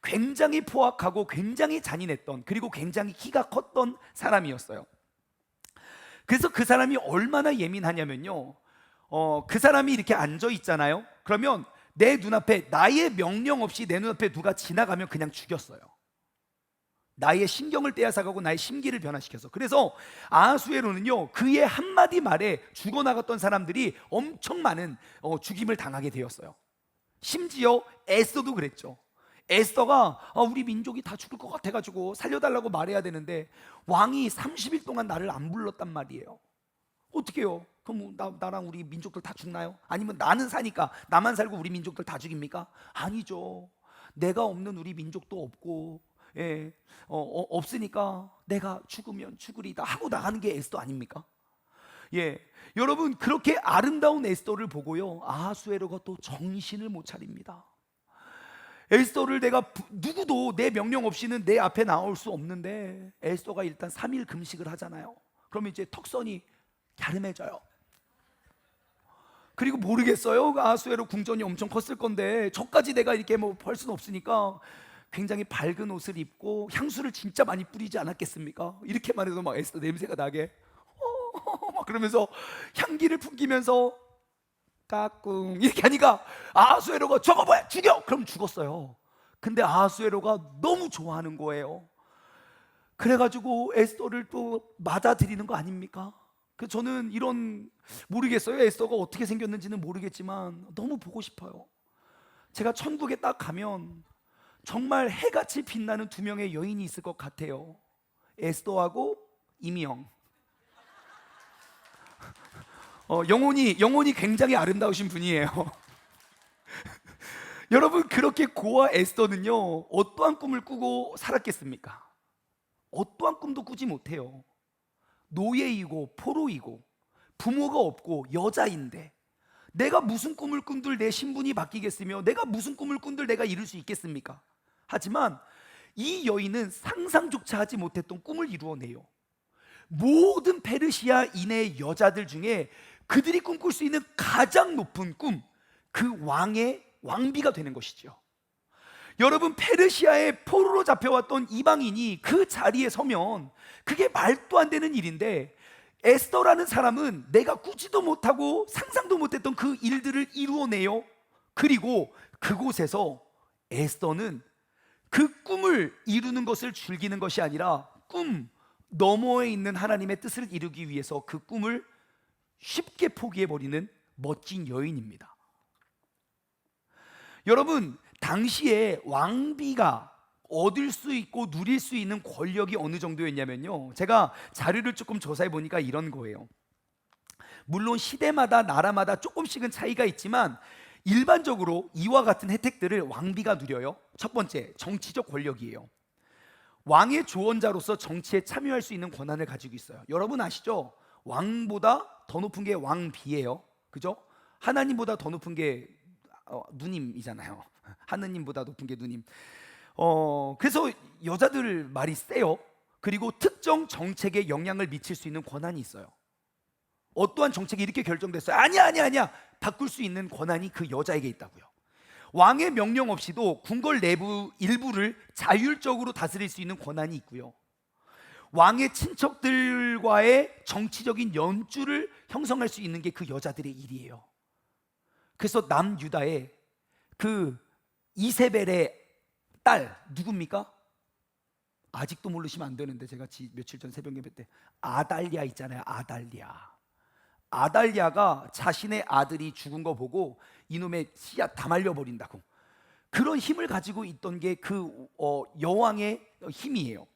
굉장히 포악하고 굉장히 잔인했던, 그리고 굉장히 키가 컸던 사람이었어요. 그래서 그 사람이 얼마나 예민하냐면요, 그 사람이 이렇게 앉아 있잖아요. 그러면 내 눈앞에, 나의 명령 없이 내 눈앞에 누가 지나가면 그냥 죽였어요. 나의 신경을 떼앗아가고 나의 심기를 변화시켜서. 그래서 아하수에로는요 그의 한마디 말에 죽어나갔던 사람들이 엄청 많은 죽임을 당하게 되었어요. 심지어 에스더도 그랬죠. 에스더가 우리 민족이 다 죽을 것 같아가지고 살려달라고 말해야 되는데 왕이 30일 동안 나를 안 불렀단 말이에요. 어떻게 해요? 그럼 나랑 우리 민족들 다 죽나요? 아니면 나는 사니까 나만 살고 우리 민족들 다 죽입니까? 아니죠. 내가 없는 우리 민족도 없고, 없으니까 내가 죽으면 죽으리다 하고 나가는 게 에스더 아닙니까? 여러분, 그렇게 아름다운 에스더를 보고요 아하수에로가 또 정신을 못 차립니다. 에스더를 누구도 내 명령 없이는 내 앞에 나올 수 없는데, 에스더가 일단 3일 금식을 하잖아요. 그러면 이제 턱선이 갸름해져요. 그리고 모르겠어요, 아하수에로 궁전이 엄청 컸을 건데 저까지 내가 이렇게 할 수는 없으니까 굉장히 밝은 옷을 입고 향수를 진짜 많이 뿌리지 않았겠습니까? 이렇게만 해도 막 에스더 냄새가 나게 막 그러면서 향기를 풍기면서 까꿍 이렇게 하니까 아하수에로가 저거 뭐야, 죽여! 그럼 죽었어요. 근데 아하수에로가 너무 좋아하는 거예요. 그래가지고 에스더를 또 맞아들이는 거 아닙니까? 저는 모르겠어요, 에스더가 어떻게 생겼는지는 모르겠지만 너무 보고 싶어요. 제가 천국에 딱 가면 정말 해같이 빛나는 두 명의 여인이 있을 것 같아요. 에스더하고 이미영. 영혼이 굉장히 아름다우신 분이에요. 여러분, 그렇게 고아 에스더는요 어떠한 꿈을 꾸고 살았겠습니까? 어떠한 꿈도 꾸지 못해요. 노예이고 포로이고 부모가 없고 여자인데 내가 무슨 꿈을 꾼들 내 신분이 바뀌겠으며 내가 무슨 꿈을 꾼들 내가 이룰 수 있겠습니까? 하지만 이 여인은 상상조차 하지 못했던 꿈을 이루어내요. 모든 페르시아 인의 여자들 중에 그들이 꿈꿀 수 있는 가장 높은 꿈, 그 왕비가 되는 것이죠. 여러분, 페르시아의 포로로 잡혀왔던 이방인이 그 자리에 서면 그게 말도 안 되는 일인데, 에스더라는 사람은 내가 꾸지도 못하고 상상도 못했던 그 일들을 이루어내요. 그리고 그곳에서 에스더는 그 꿈을 이루는 것을 즐기는 것이 아니라 꿈 너머에 있는 하나님의 뜻을 이루기 위해서 그 꿈을 쉽게 포기해버리는 멋진 여인입니다. 여러분, 당시에 왕비가 얻을 수 있고 누릴 수 있는 권력이 어느 정도였냐면요, 제가 자료를 조금 조사해 보니까 이런 거예요. 물론 시대마다 나라마다 조금씩은 차이가 있지만 일반적으로 이와 같은 혜택들을 왕비가 누려요. 첫 번째, 정치적 권력이에요. 왕의 조언자로서 정치에 참여할 수 있는 권한을 가지고 있어요. 여러분 아시죠? 왕보다 더 높은 게 왕비예요. 그죠? 하나님보다 더 높은 게 누님이잖아요. 하느님보다 높은 게 누님. 그래서 여자들 말이 세요. 그리고 특정 정책에 영향을 미칠 수 있는 권한이 있어요. 어떠한 정책이 이렇게 결정됐어요. 아니야. 바꿀 수 있는 권한이 그 여자에게 있다고요. 왕의 명령 없이도 궁궐 내부 일부를 자율적으로 다스릴 수 있는 권한이 있고요. 왕의 친척들과의 정치적인 연주를 형성할 수 있는 게 그 여자들의 일이에요. 그래서 남유다의 그 이세벨의 딸 누굽니까? 아직도 모르시면 안 되는데, 제가 며칠 전 새벽 예배 때 아달랴 있잖아요. 아달랴가 자신의 아들이 죽은 거 보고 이놈의 씨앗 다 말려버린다고, 그런 힘을 가지고 있던 게 그 여왕의 힘이에요.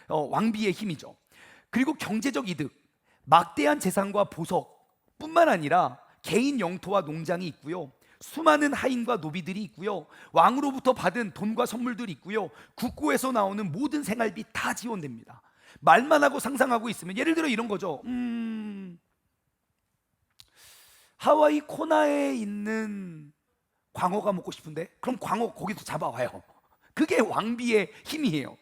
왕비의 힘이죠. 그리고 경제적 이득, 막대한 재산과 보석 뿐만 아니라 개인 영토와 농장이 있고요. 수많은 하인과 노비들이 있고요. 왕으로부터 받은 돈과 선물들이 있고요. 국고에서 나오는 모든 생활비 다 지원됩니다. 말만 하고 상상하고 있으면, 예를 들어 이런 거죠. 하와이 코나에 있는 광어가 먹고 싶은데, 그럼 광어 거기서 잡아와요. 그게 왕비의 힘이에요.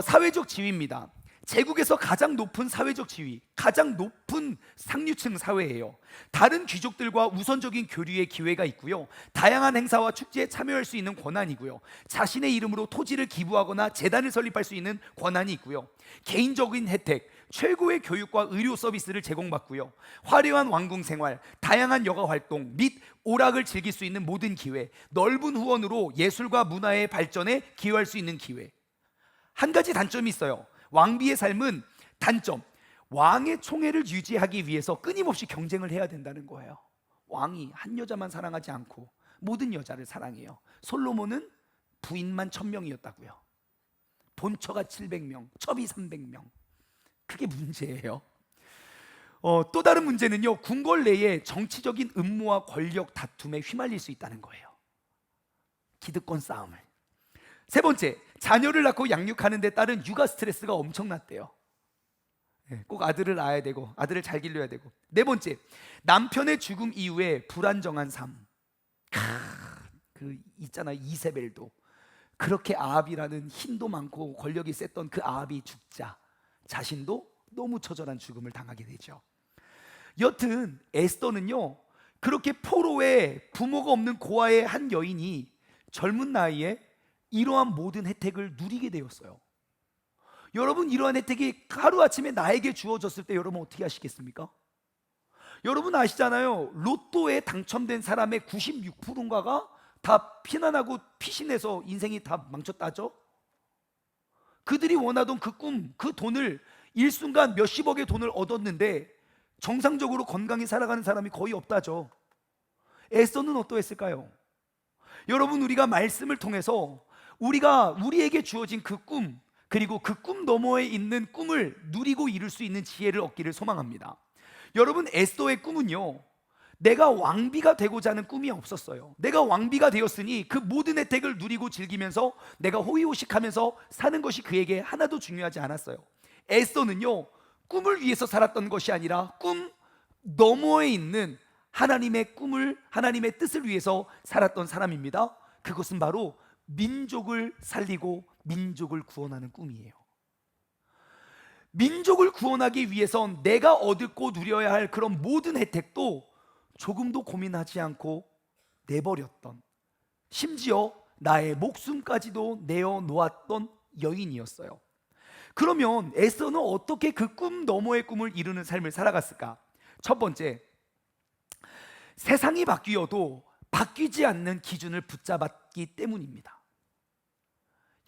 사회적 지위입니다. 제국에서 가장 높은 사회적 지위, 가장 높은 상류층 사회예요. 다른 귀족들과 우선적인 교류의 기회가 있고요. 다양한 행사와 축제에 참여할 수 있는 권한이고요. 자신의 이름으로 토지를 기부하거나 재단을 설립할 수 있는 권한이 있고요. 개인적인 혜택, 최고의 교육과 의료 서비스를 제공받고요. 화려한 왕궁 생활, 다양한 여가 활동 및 오락을 즐길 수 있는 모든 기회, 넓은 후원으로 예술과 문화의 발전에 기여할 수 있는 기회. 한 가지 단점이 있어요. 왕비의 삶은 단점, 왕의 총애를 유지하기 위해서 끊임없이 경쟁을 해야 된다는 거예요. 왕이 한 여자만 사랑하지 않고 모든 여자를 사랑해요. 솔로몬은 부인만 1000명이었다고요. 본처가 700명, 첩이 300명. 그게 문제예요. 또 다른 문제는요, 궁궐 내에 정치적인 음모와 권력 다툼에 휘말릴 수 있다는 거예요. 기득권 싸움을. 세 번째, 자녀를 낳고 양육하는 데 따른 육아 스트레스가 엄청났대요. 꼭 아들을 낳아야 되고 아들을 잘 길러야 되고. 네 번째, 남편의 죽음 이후에 불안정한 삶. 그 있잖아요, 이세벨도 그렇게 아합이라는 힘도 많고 권력이 셌던 그 아합이 죽자 자신도 너무 처절한 죽음을 당하게 되죠. 여튼 에스더는요, 그렇게 포로의 부모가 없는 고아의 한 여인이 젊은 나이에 이러한 모든 혜택을 누리게 되었어요. 여러분, 이러한 혜택이 하루아침에 나에게 주어졌을 때 여러분 어떻게 하시겠습니까? 여러분 아시잖아요. 로또에 당첨된 사람의 96%인가가 다 피난하고 피신해서 인생이 다 망쳤다죠. 그들이 원하던 그 꿈, 그 돈을 일순간 몇십억의 돈을 얻었는데 정상적으로 건강히 살아가는 사람이 거의 없다죠. 에스더는 어떠했을까요? 여러분, 우리가 말씀을 통해서 우리가 우리에게 주어진 그 꿈, 그리고 그 꿈 너머에 있는 꿈을 누리고 이룰 수 있는 지혜를 얻기를 소망합니다. 여러분, 에스더의 꿈은요, 내가 왕비가 되고자 하는 꿈이 없었어요. 내가 왕비가 되었으니 그 모든 혜택을 누리고 즐기면서 내가 호의호식하면서 사는 것이 그에게 하나도 중요하지 않았어요. 에스더는요, 꿈을 위해서 살았던 것이 아니라 꿈 너머에 있는 하나님의 꿈을, 하나님의 뜻을 위해서 살았던 사람입니다. 그것은 바로 민족을 살리고 민족을 구원하는 꿈이에요. 민족을 구원하기 위해선 내가 얻고 누려야 할 그런 모든 혜택도 조금도 고민하지 않고 내버렸던, 심지어 나의 목숨까지도 내어놓았던 여인이었어요. 그러면 에스더는 어떻게 그 꿈 너머의 꿈을 이루는 삶을 살아갔을까? 첫 번째, 세상이 바뀌어도 바뀌지 않는 기준을 붙잡았기 때문입니다.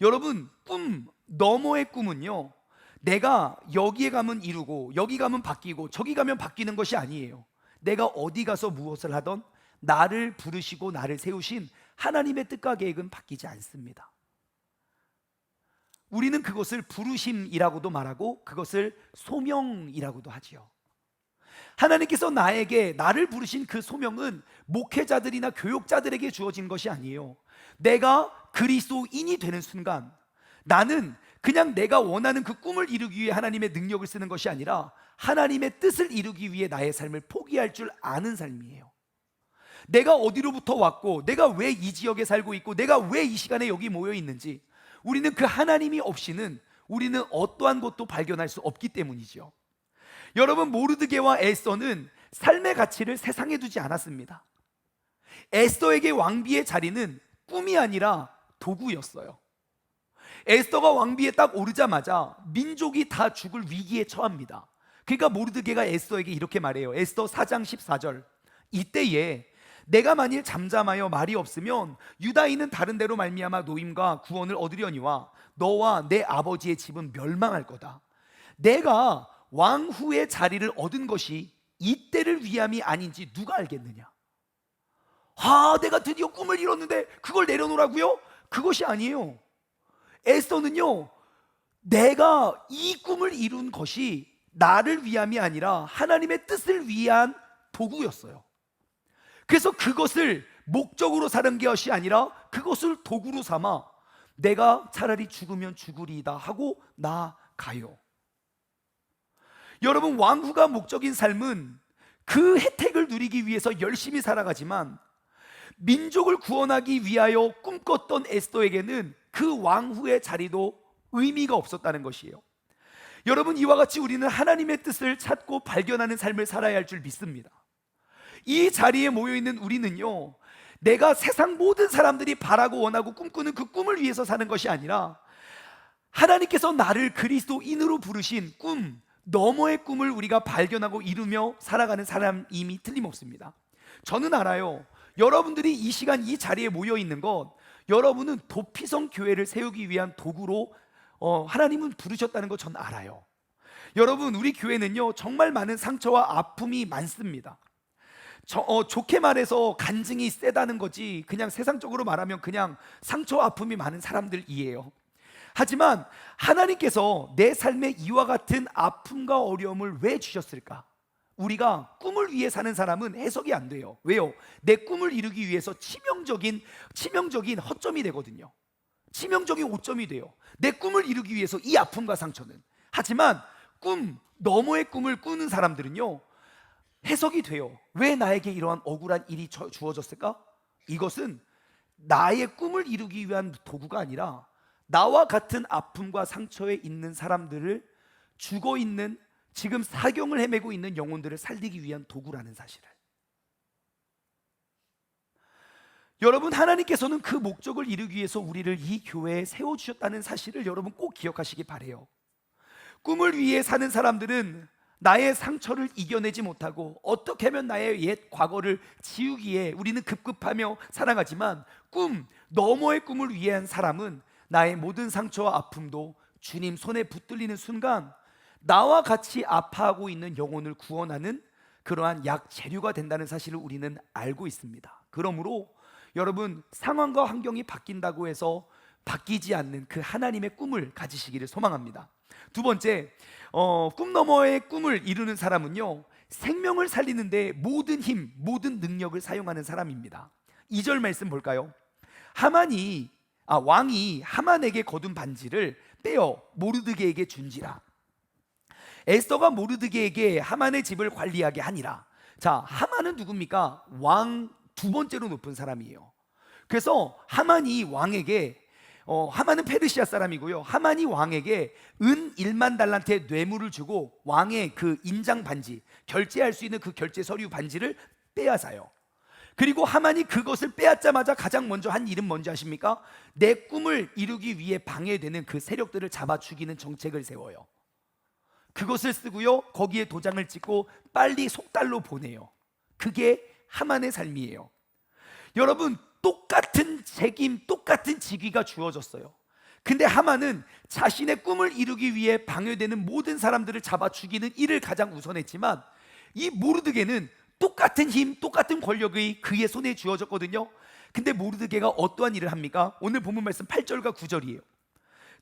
여러분, 꿈 너머의 꿈은요, 내가 여기에 가면 이루고 여기 가면 바뀌고 저기 가면 바뀌는 것이 아니에요. 내가 어디 가서 무엇을 하던 나를 부르시고 나를 세우신 하나님의 뜻과 계획은 바뀌지 않습니다. 우리는 그것을 부르심이라고도 말하고 그것을 소명이라고도 하지요. 하나님께서 나를 부르신 그 소명은 목회자들이나 교육자들에게 주어진 것이 아니에요. 내가 그리스도인이 되는 순간 나는 그냥 내가 원하는 그 꿈을 이루기 위해 하나님의 능력을 쓰는 것이 아니라 하나님의 뜻을 이루기 위해 나의 삶을 포기할 줄 아는 삶이에요. 내가 어디로부터 왔고 내가 왜 이 지역에 살고 있고 내가 왜 이 시간에 여기 모여 있는지, 우리는 그 하나님이 없이는 우리는 어떠한 것도 발견할 수 없기 때문이죠. 여러분, 모르드게와 에스더는 삶의 가치를 세상에 두지 않았습니다. 에스더에게 왕비의 자리는 꿈이 아니라 도구였어요. 에스더가 왕비에 딱 오르자마자 민족이 다 죽을 위기에 처합니다. 그러니까 모르드게가 에스더에게 이렇게 말해요. 에스더 4장 14절. 이때에 내가 만일 잠잠하여 말이 없으면 유다인은 다른 데로 말미암아 노임과 구원을 얻으려니와 너와 내 아버지의 집은 멸망할 거다. 내가 왕후의 자리를 얻은 것이 이때를 위함이 아닌지 누가 알겠느냐? 내가 드디어 꿈을 이뤘는데 그걸 내려놓으라고요? 그것이 아니에요. 에스더는요, 내가 이 꿈을 이룬 것이 나를 위함이 아니라 하나님의 뜻을 위한 도구였어요. 그래서 그것을 목적으로 사는 것이 아니라 그것을 도구로 삼아 내가 차라리 죽으면 죽으리이다 하고 나아가요. 여러분, 왕후가 목적인 삶은 그 혜택을 누리기 위해서 열심히 살아가지만 민족을 구원하기 위하여 꿈꿨던 에스더에게는 그 왕후의 자리도 의미가 없었다는 것이에요. 여러분, 이와 같이 우리는 하나님의 뜻을 찾고 발견하는 삶을 살아야 할 줄 믿습니다. 이 자리에 모여있는 우리는요, 내가 세상 모든 사람들이 바라고 원하고 꿈꾸는 그 꿈을 위해서 사는 것이 아니라 하나님께서 나를 그리스도인으로 부르신 꿈 너머의 꿈을 우리가 발견하고 이루며 살아가는 사람임이 틀림없습니다. 저는 알아요. 여러분들이 이 시간 이 자리에 모여있는 것, 여러분은 도피성 교회를 세우기 위한 도구로 하나님은 부르셨다는 것 전 알아요. 여러분, 우리 교회는요 정말 많은 상처와 아픔이 많습니다. 좋게 말해서 간증이 세다는 거지, 그냥 세상적으로 말하면 그냥 상처와 아픔이 많은 사람들이에요. 하지만 하나님께서 내 삶에 이와 같은 아픔과 어려움을 왜 주셨을까? 우리가 꿈을 위해 사는 사람은 해석이 안 돼요. 왜요? 내 꿈을 이루기 위해서 치명적인 허점이 되거든요. 치명적인 오점이 돼요. 내 꿈을 이루기 위해서 이 아픔과 상처는. 하지만 꿈 너머의 꿈을 꾸는 사람들은요 해석이 돼요. 왜 나에게 이러한 억울한 일이 주어졌을까? 이것은 나의 꿈을 이루기 위한 도구가 아니라 나와 같은 아픔과 상처에 있는 사람들을, 죽어있는, 지금 사경을 헤매고 있는 영혼들을 살리기 위한 도구라는 사실을. 여러분, 하나님께서는 그 목적을 이루기 위해서 우리를 이 교회에 세워주셨다는 사실을 여러분 꼭 기억하시기 바래요. 꿈을 위해 사는 사람들은 나의 상처를 이겨내지 못하고 어떻게 하면 나의 옛 과거를 지우기에 우리는 급급하며 살아가지만, 꿈 너머의 꿈을 위한 사람은 나의 모든 상처와 아픔도 주님 손에 붙들리는 순간 나와 같이 아파하고 있는 영혼을 구원하는 그러한 약 재료가 된다는 사실을 우리는 알고 있습니다. 그러므로 여러분, 상황과 환경이 바뀐다고 해서 바뀌지 않는 그 하나님의 꿈을 가지시기를 소망합니다. 두 번째, 꿈 너머의 꿈을 이루는 사람은요 생명을 살리는데 모든 힘, 모든 능력을 사용하는 사람입니다. 2절 말씀 볼까요? 왕이 하만에게 거둔 반지를 떼어 모르드게에게 준지라. 에스더가 모르드게에게 하만의 집을 관리하게 하니라. 자, 하만은 누굽니까? 왕 두 번째로 높은 사람이에요. 그래서 하만이 왕에게, 하만은 페르시아 사람이고요, 하만이 왕에게 은 1만 달란트의 뇌물을 주고 왕의 그 인장 반지, 결제할 수 있는 그 결제 서류 반지를 빼앗아요. 그리고 하만이 그것을 빼앗자마자 가장 먼저 한 일은 뭔지 아십니까? 내 꿈을 이루기 위해 방해되는 그 세력들을 잡아 죽이는 정책을 세워요. 그것을 쓰고요, 거기에 도장을 찍고 빨리 속달로 보내요. 그게 하만의 삶이에요. 여러분, 똑같은 책임, 똑같은 직위가 주어졌어요. 근데 하만은 자신의 꿈을 이루기 위해 방해되는 모든 사람들을 잡아 죽이는 일을 가장 우선했지만, 이 모르드게는 똑같은 힘, 똑같은 권력이 그의 손에 주어졌거든요. 근데 모르드게가 어떠한 일을 합니까? 오늘 본문 말씀 8절과 9절이에요.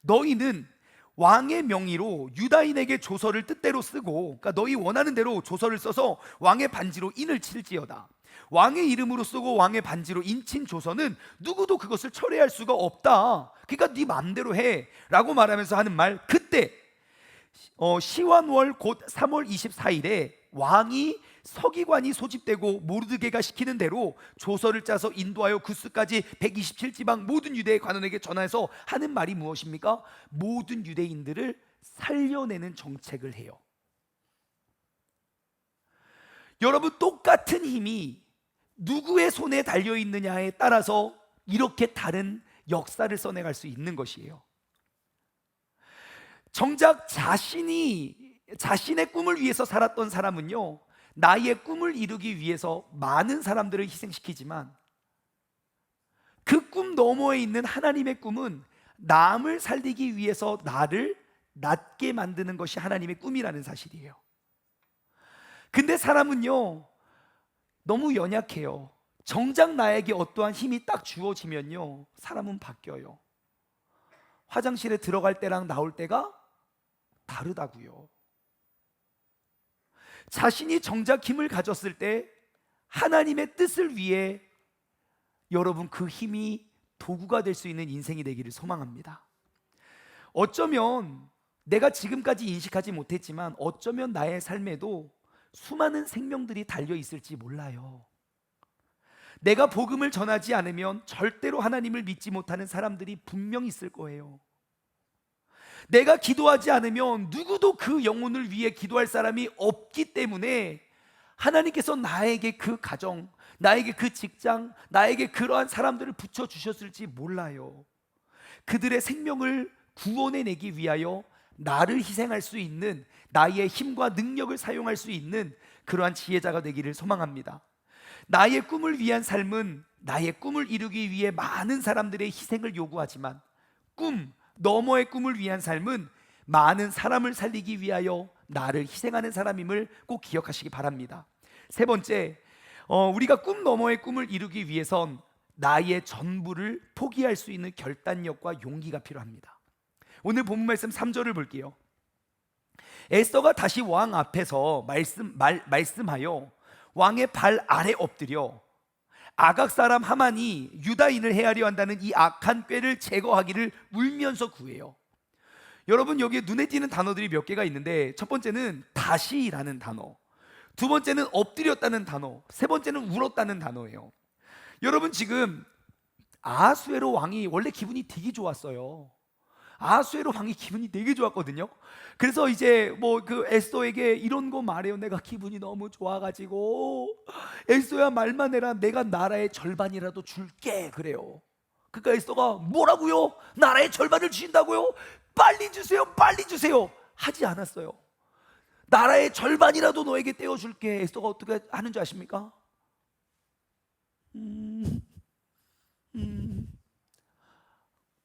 너희는 왕의 명의로 유다인에게 조서를 뜻대로 쓰고, 그러니까 너희 원하는 대로 조서를 써서 왕의 반지로 인을 칠지어다. 왕의 이름으로 쓰고 왕의 반지로 인친 조서는 누구도 그것을 철회할 수가 없다. 그러니까 네 마음대로 해 라고 말하면서 하는 말, 그때 시완월 곧 3월 24일에 왕이 서기관이 소집되고 모르드게가 시키는 대로 조서를 짜서 인도하여 구스까지 127지방 모든 유대의 관원에게 전하여서 하는 말이 무엇입니까? 모든 유대인들을 살려내는 정책을 해요. 여러분, 똑같은 힘이 누구의 손에 달려있느냐에 따라서 이렇게 다른 역사를 써내갈 수 있는 것이에요. 정작 자신의 꿈을 위해서 살았던 사람은요, 나의 꿈을 이루기 위해서 많은 사람들을 희생시키지만 그 꿈 너머에 있는 하나님의 꿈은 남을 살리기 위해서 나를 낫게 만드는 것이 하나님의 꿈이라는 사실이에요. 근데 사람은요 너무 연약해요. 정작 나에게 어떠한 힘이 딱 주어지면요 사람은 바뀌어요. 화장실에 들어갈 때랑 나올 때가 다르다고요. 자신이 정작 힘을 가졌을 때 하나님의 뜻을 위해 여러분 그 힘이 도구가 될 수 있는 인생이 되기를 소망합니다. 어쩌면 내가 지금까지 인식하지 못했지만 어쩌면 나의 삶에도 수많은 생명들이 달려 있을지 몰라요. 내가 복음을 전하지 않으면 절대로 하나님을 믿지 못하는 사람들이 분명 있을 거예요. 내가 기도하지 않으면 누구도 그 영혼을 위해 기도할 사람이 없기 때문에 하나님께서 나에게 그 가정, 나에게 그 직장, 나에게 그러한 사람들을 붙여주셨을지 몰라요. 그들의 생명을 구원해내기 위하여 나를 희생할 수 있는, 나의 힘과 능력을 사용할 수 있는 그러한 지혜자가 되기를 소망합니다. 나의 꿈을 위한 삶은 나의 꿈을 이루기 위해 많은 사람들의 희생을 요구하지만 꿈 너머의 꿈을 위한 삶은 많은 사람을 살리기 위하여 나를 희생하는 사람임을 꼭 기억하시기 바랍니다. 세 번째, 우리가 꿈 너머의 꿈을 이루기 위해선 나의 전부를 포기할 수 있는 결단력과 용기가 필요합니다. 오늘 본문 말씀 3절을 볼게요. 에스더가 다시 왕 앞에서 말씀하여 왕의 발 아래 엎드려 아각 사람 하만이 유다인을 해하려 한다는 이 악한 꾀를 제거하기를 울면서 구해요. 여러분, 여기에 눈에 띄는 단어들이 몇 개가 있는데, 첫 번째는 다시라는 단어, 두 번째는 엎드렸다는 단어, 세 번째는 울었다는 단어예요. 여러분, 지금 아하수에로 왕이 원래 기분이 되게 좋았어요. 아하수에로 왕이 기분이 되게 좋았거든요. 그래서 이제 그 에스더에게 이런 거 말해요. 내가 기분이 너무 좋아가지고 에스더야 말만 해라, 내가 나라의 절반이라도 줄게, 그래요. 그러니까 에스더가 뭐라고요? 나라의 절반을 주신다고요? 빨리 주세요, 빨리 주세요 하지 않았어요. 나라의 절반이라도 너에게 떼어줄게. 에스더가 어떻게 하는 줄 아십니까?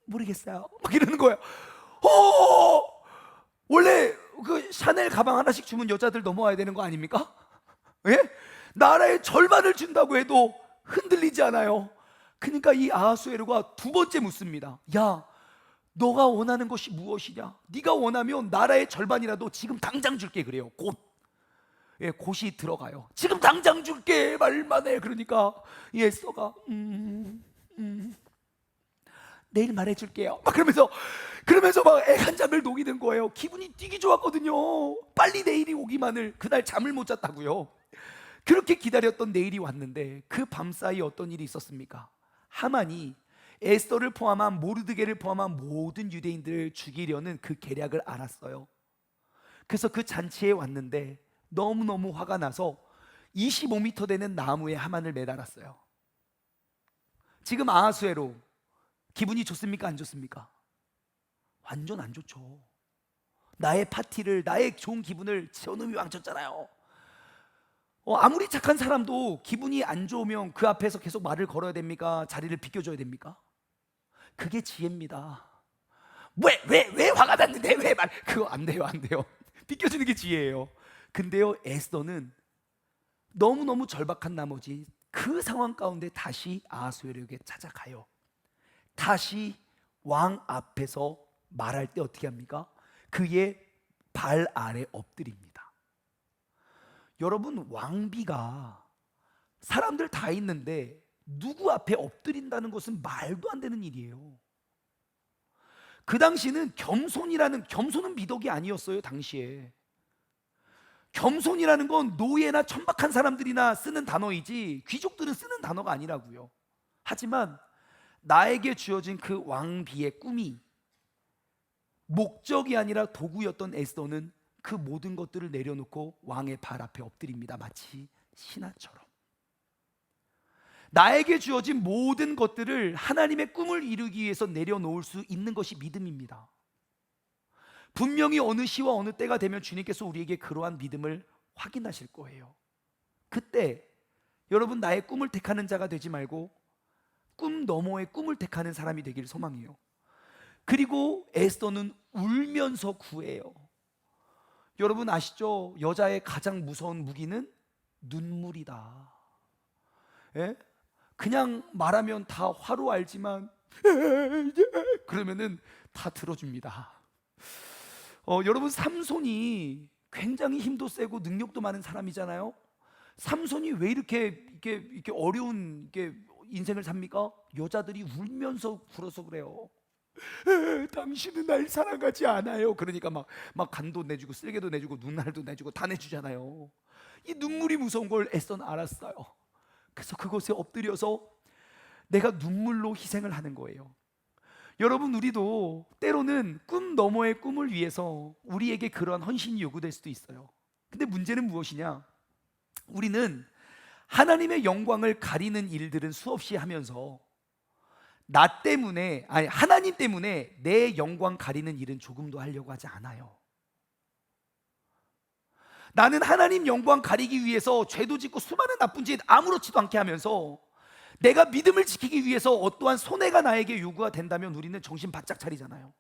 모르겠어요 막 이러는 거예요. 원래 그 샤넬 가방 하나씩 주면 여자들 넘어와야 되는 거 아닙니까? 예? 나라의 절반을 준다고 해도 흔들리지 않아요. 그러니까 이 아하수에로가 두 번째 묻습니다. 야, 너가 원하는 것이 무엇이냐? 네가 원하면 나라의 절반이라도 지금 당장 줄게, 그래요. 곧이 들어가요. 지금 당장 줄게 말만 해. 그러니까 이 에스더가 내일 말해줄게요 막 그러면서 막 애간장을 녹이는 거예요. 기분이 되게 좋았거든요. 빨리 내일이 오기만을. 그날 잠을 못 잤다고요. 그렇게 기다렸던 내일이 왔는데 그 밤사이 어떤 일이 있었습니까? 하만이 에스더를 포함한 모르드게를 포함한 모든 유대인들을 죽이려는 그 계략을 알았어요. 그래서 그 잔치에 왔는데 너무너무 화가 나서 25m 되는 나무에 하만을 매달았어요. 지금 아하수에로 기분이 좋습니까, 안 좋습니까? 완전 안 좋죠. 나의 파티를, 나의 좋은 기분을 저놈이 망쳤잖아요. 아무리 착한 사람도 기분이 안 좋으면 그 앞에서 계속 말을 걸어야 됩니까? 자리를 비켜줘야 됩니까? 그게 지혜입니다. 왜 화가 났는데 왜 말? 그거 안 돼요, 안 돼요. 비켜주는 게 지혜예요. 근데요, 에스더는 너무너무 절박한 나머지 그 상황 가운데 다시 아하수에로에게 찾아가요. 다시 왕 앞에서 말할 때 어떻게 합니까? 그의 발 아래 엎드립니다. 여러분, 왕비가 사람들 다 있는데 누구 앞에 엎드린다는 것은 말도 안 되는 일이에요. 그 당시는 겸손은 미덕이 아니었어요. 당시에 겸손이라는 건 노예나 천박한 사람들이나 쓰는 단어이지 귀족들은 쓰는 단어가 아니라고요. 하지만 나에게 주어진 그 왕비의 꿈이 목적이 아니라 도구였던 에스더는 그 모든 것들을 내려놓고 왕의 발 앞에 엎드립니다. 마치 신하처럼. 나에게 주어진 모든 것들을 하나님의 꿈을 이루기 위해서 내려놓을 수 있는 것이 믿음입니다. 분명히 어느 시와 어느 때가 되면 주님께서 우리에게 그러한 믿음을 확인하실 거예요. 그때 여러분, 나의 꿈을 택하는 자가 되지 말고 꿈 너머의 꿈을 택하는 사람이 되기를 소망해요. 그리고 에스더는 울면서 구해요. 여러분 아시죠? 여자의 가장 무서운 무기는 눈물이다. 예? 그냥 말하면 다 화로 알지만 그러면은 다 들어줍니다. 여러분, 삼손이 굉장히 힘도 세고 능력도 많은 사람이잖아요. 삼손이 왜 이렇게 어려운 인생을 삽니까? 여자들이 울면서 불어서 그래요. 당신은 날 사랑하지 않아요. 그러니까 막 간도 내주고 쓸개도 내주고 눈알도 내주고 다 내주잖아요. 이 눈물이 무서운 걸 애써 알았어요. 그래서 그것에 엎드려서 내가 눈물로 희생을 하는 거예요. 여러분, 우리도 때로는 꿈 너머의 꿈을 위해서 우리에게 그러한 헌신이 요구될 수도 있어요. 근데 문제는 무엇이냐? 우리는 하나님의 영광을 가리는 일들은 수없이 하면서 나 때문에, 아니 하나님 때문에 내 영광 가리는 일은 조금도 하려고 하지 않아요. 나는 하나님 영광 가리기 위해서 죄도 짓고 수많은 나쁜 짓 아무렇지도 않게 하면서 내가 믿음을 지키기 위해서 어떠한 손해가 나에게 요구가 된다면 우리는 정신 바짝 차리잖아요.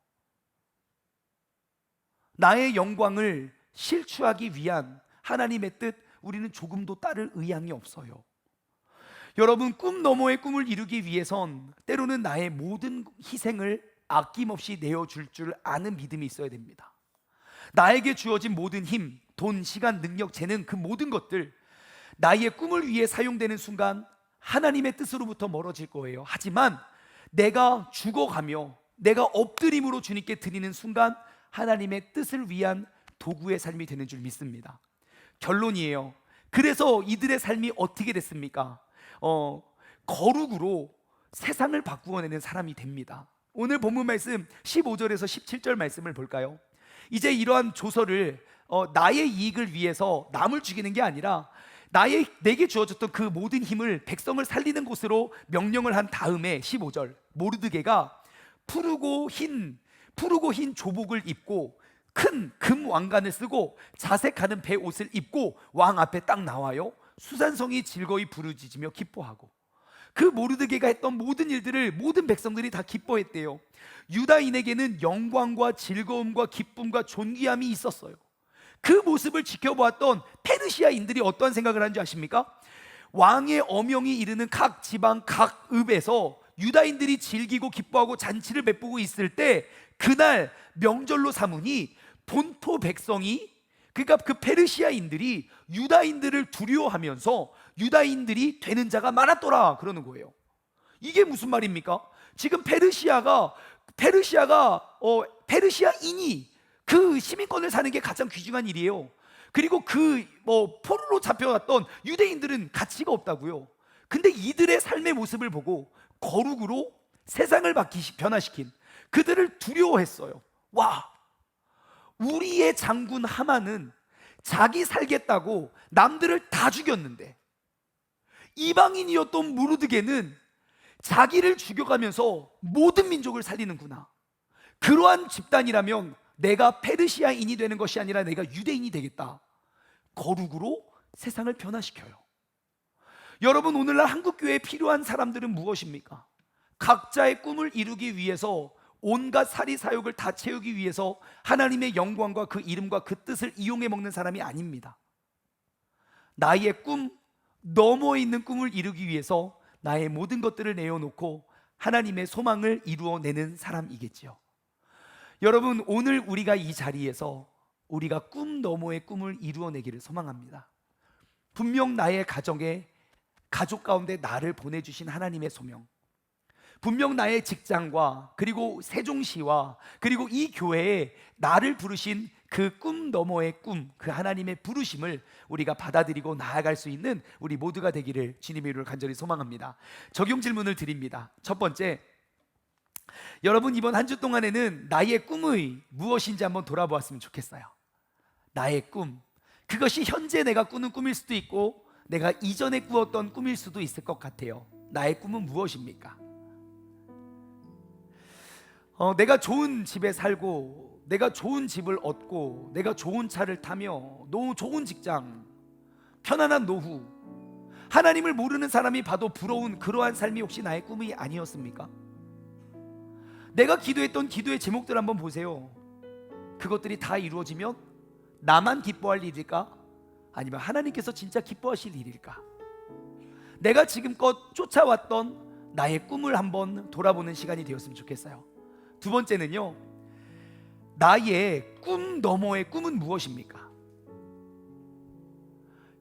나의 영광을 실추하기 위한 하나님의 뜻, 우리는 조금도 따를 의향이 없어요. 여러분, 꿈 너머의 꿈을 이루기 위해선 때로는 나의 모든 희생을 아낌없이 내어줄 줄 아는 믿음이 있어야 됩니다. 나에게 주어진 모든 힘, 돈, 시간, 능력, 재능, 그 모든 것들 나의 꿈을 위해 사용되는 순간 하나님의 뜻으로부터 멀어질 거예요. 하지만 내가 죽어가며 내가 엎드림으로 주님께 드리는 순간 하나님의 뜻을 위한 도구의 삶이 되는 줄 믿습니다. 결론이에요. 그래서 이들의 삶이 어떻게 됐습니까? 거룩으로 세상을 바꾸어내는 사람이 됩니다. 오늘 본문 말씀 15절에서 17절 말씀을 볼까요? 이제 이러한 조서를 나의 이익을 위해서 남을 죽이는 게 아니라 내게 주어졌던 그 모든 힘을 백성을 살리는 곳으로 명령을 한 다음에 15절, 모르드게가 푸르고 흰 조복을 입고 큰 금 왕관을 쓰고 자색하는 배 옷을 입고 왕 앞에 딱 나와요. 수산성이 즐거이 부르짖으며 기뻐하고, 그 모르드게가 했던 모든 일들을 모든 백성들이 다 기뻐했대요. 유다인에게는 영광과 즐거움과 기쁨과 존귀함이 있었어요. 그 모습을 지켜보았던 페르시아인들이 어떠한 생각을 하는지 아십니까? 왕의 엄명이 이르는 각 지방 각 읍에서 유다인들이 즐기고 기뻐하고 잔치를 베푸고 있을 때 그날 명절로 삼으니 본토 백성이, 그러니까 그 페르시아인들이 유다인들을 두려워하면서 유다인들이 되는 자가 많았더라 그러는 거예요. 이게 무슨 말입니까? 지금 페르시아인이 그 시민권을 사는 게 가장 귀중한 일이에요. 그리고 포로로 잡혀갔던 유대인들은 가치가 없다고요. 근데 이들의 삶의 모습을 보고 거룩으로 세상을 변화시킨 그들을 두려워했어요. 와, 우리의 장군 하만은 자기 살겠다고 남들을 다 죽였는데 이방인이었던 무르드게는 자기를 죽여가면서 모든 민족을 살리는구나. 그러한 집단이라면 내가 페르시아인이 되는 것이 아니라 내가 유대인이 되겠다. 거룩으로 세상을 변화시켜요. 여러분, 오늘날 한국교회에 필요한 사람들은 무엇입니까? 각자의 꿈을 이루기 위해서 온갖 사리사욕을 다 채우기 위해서 하나님의 영광과 그 이름과 그 뜻을 이용해 먹는 사람이 아닙니다. 나의 꿈 너머에 있는 꿈을 이루기 위해서 나의 모든 것들을 내어놓고 하나님의 소망을 이루어내는 사람이겠지요. 여러분, 오늘 우리가 이 자리에서 우리가 꿈 너머의 꿈을 이루어내기를 소망합니다. 분명 나의 가족 가운데 나를 보내주신 하나님의 소명, 분명 나의 직장과 그리고 세종시와 그리고 이 교회에 나를 부르신 그 꿈 너머의 꿈, 그 하나님의 부르심을 우리가 받아들이고 나아갈 수 있는 우리 모두가 되기를 주님의 이름으로 간절히 소망합니다. 적용 질문을 드립니다. 첫 번째, 여러분, 이번 한 주 동안에는 나의 꿈의 무엇인지 한번 돌아보았으면 좋겠어요. 나의 꿈, 그것이 현재 내가 꾸는 꿈일 수도 있고 내가 이전에 꾸었던 꿈일 수도 있을 것 같아요. 나의 꿈은 무엇입니까? 내가 좋은 집에 살고, 내가 좋은 집을 얻고, 내가 좋은 차를 타며, 너무 좋은 직장, 편안한 노후, 하나님을 모르는 사람이 봐도 부러운 그러한 삶이 혹시 나의 꿈이 아니었습니까? 내가 기도했던 기도의 제목들 한번 보세요. 그것들이 다 이루어지면 나만 기뻐할 일일까? 아니면 하나님께서 진짜 기뻐하실 일일까? 내가 지금껏 쫓아왔던 나의 꿈을 한번 돌아보는 시간이 되었으면 좋겠어요. 두 번째는요, 나의 꿈 너머의 꿈은 무엇입니까?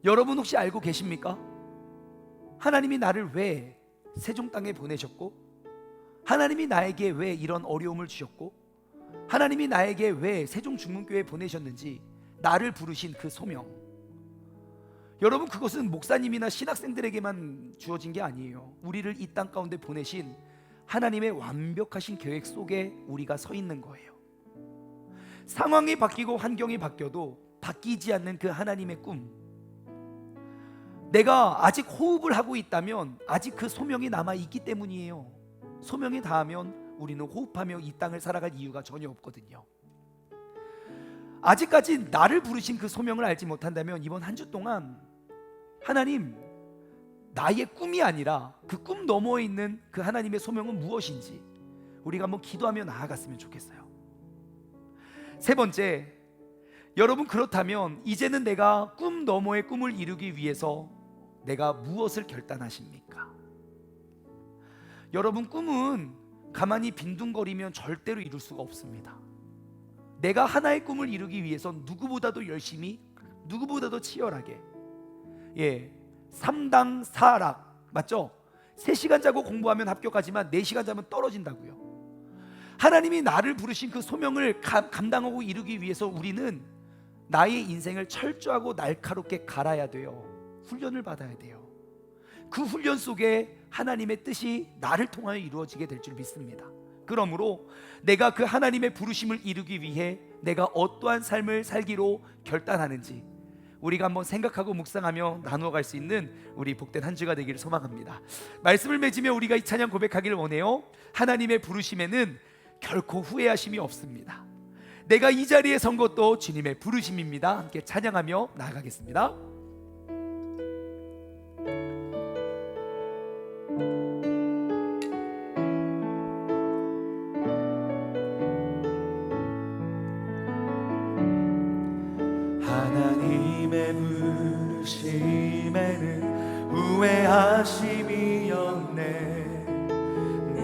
여러분 혹시 알고 계십니까? 하나님이 나를 왜 세종 땅에 보내셨고, 하나님이 나에게 왜 이런 어려움을 주셨고, 하나님이 나에게 왜 세종 중문교회에 보내셨는지, 나를 부르신 그 소명, 여러분 그것은 목사님이나 신학생들에게만 주어진 게 아니에요. 우리를 이 땅 가운데 보내신 하나님의 완벽하신 계획 속에 우리가 서 있는 거예요. 상황이 바뀌고 환경이 바뀌어도 바뀌지 않는 그 하나님의 꿈, 내가 아직 호흡을 하고 있다면 아직 그 소명이 남아있기 때문이에요. 소명이 다하면 우리는 호흡하며 이 땅을 살아갈 이유가 전혀 없거든요. 아직까지 나를 부르신 그 소명을 알지 못한다면 이번 한 주 동안 하나님, 나의 꿈이 아니라 그 꿈 너머에 있는 그 하나님의 소명은 무엇인지 우리가 한번 기도하며 나아갔으면 좋겠어요. 세 번째, 여러분 그렇다면 이제는 내가 꿈 너머의 꿈을 이루기 위해서 내가 무엇을 결단하십니까? 여러분 꿈은 가만히 빈둥거리면 절대로 이룰 수가 없습니다. 내가 하나의 꿈을 이루기 위해서 누구보다도 열심히, 누구보다도 치열하게, 3당 4락 맞죠? 3시간 자고 공부하면 합격하지만 4시간 자면 떨어진다고요. 하나님이 나를 부르신 그 소명을 감당하고 이루기 위해서 우리는 나의 인생을 철저하고 날카롭게 갈아야 돼요. 훈련을 받아야 돼요. 그 훈련 속에 하나님의 뜻이 나를 통하여 이루어지게 될 줄 믿습니다. 그러므로 내가 그 하나님의 부르심을 이루기 위해 내가 어떠한 삶을 살기로 결단하는지 우리가 한번 생각하고 묵상하며 나누어 갈 수 있는 우리 복된 한 주가 되기를 소망합니다. 말씀을 맺으며 우리가 이 찬양 고백하기를 원해요. 하나님의 부르심에는 결코 후회하심이 없습니다. 내가 이 자리에 선 것도 주님의 부르심입니다. 함께 찬양하며 나아가겠습니다. 하나님의 부르심에는 후회하심이 없네.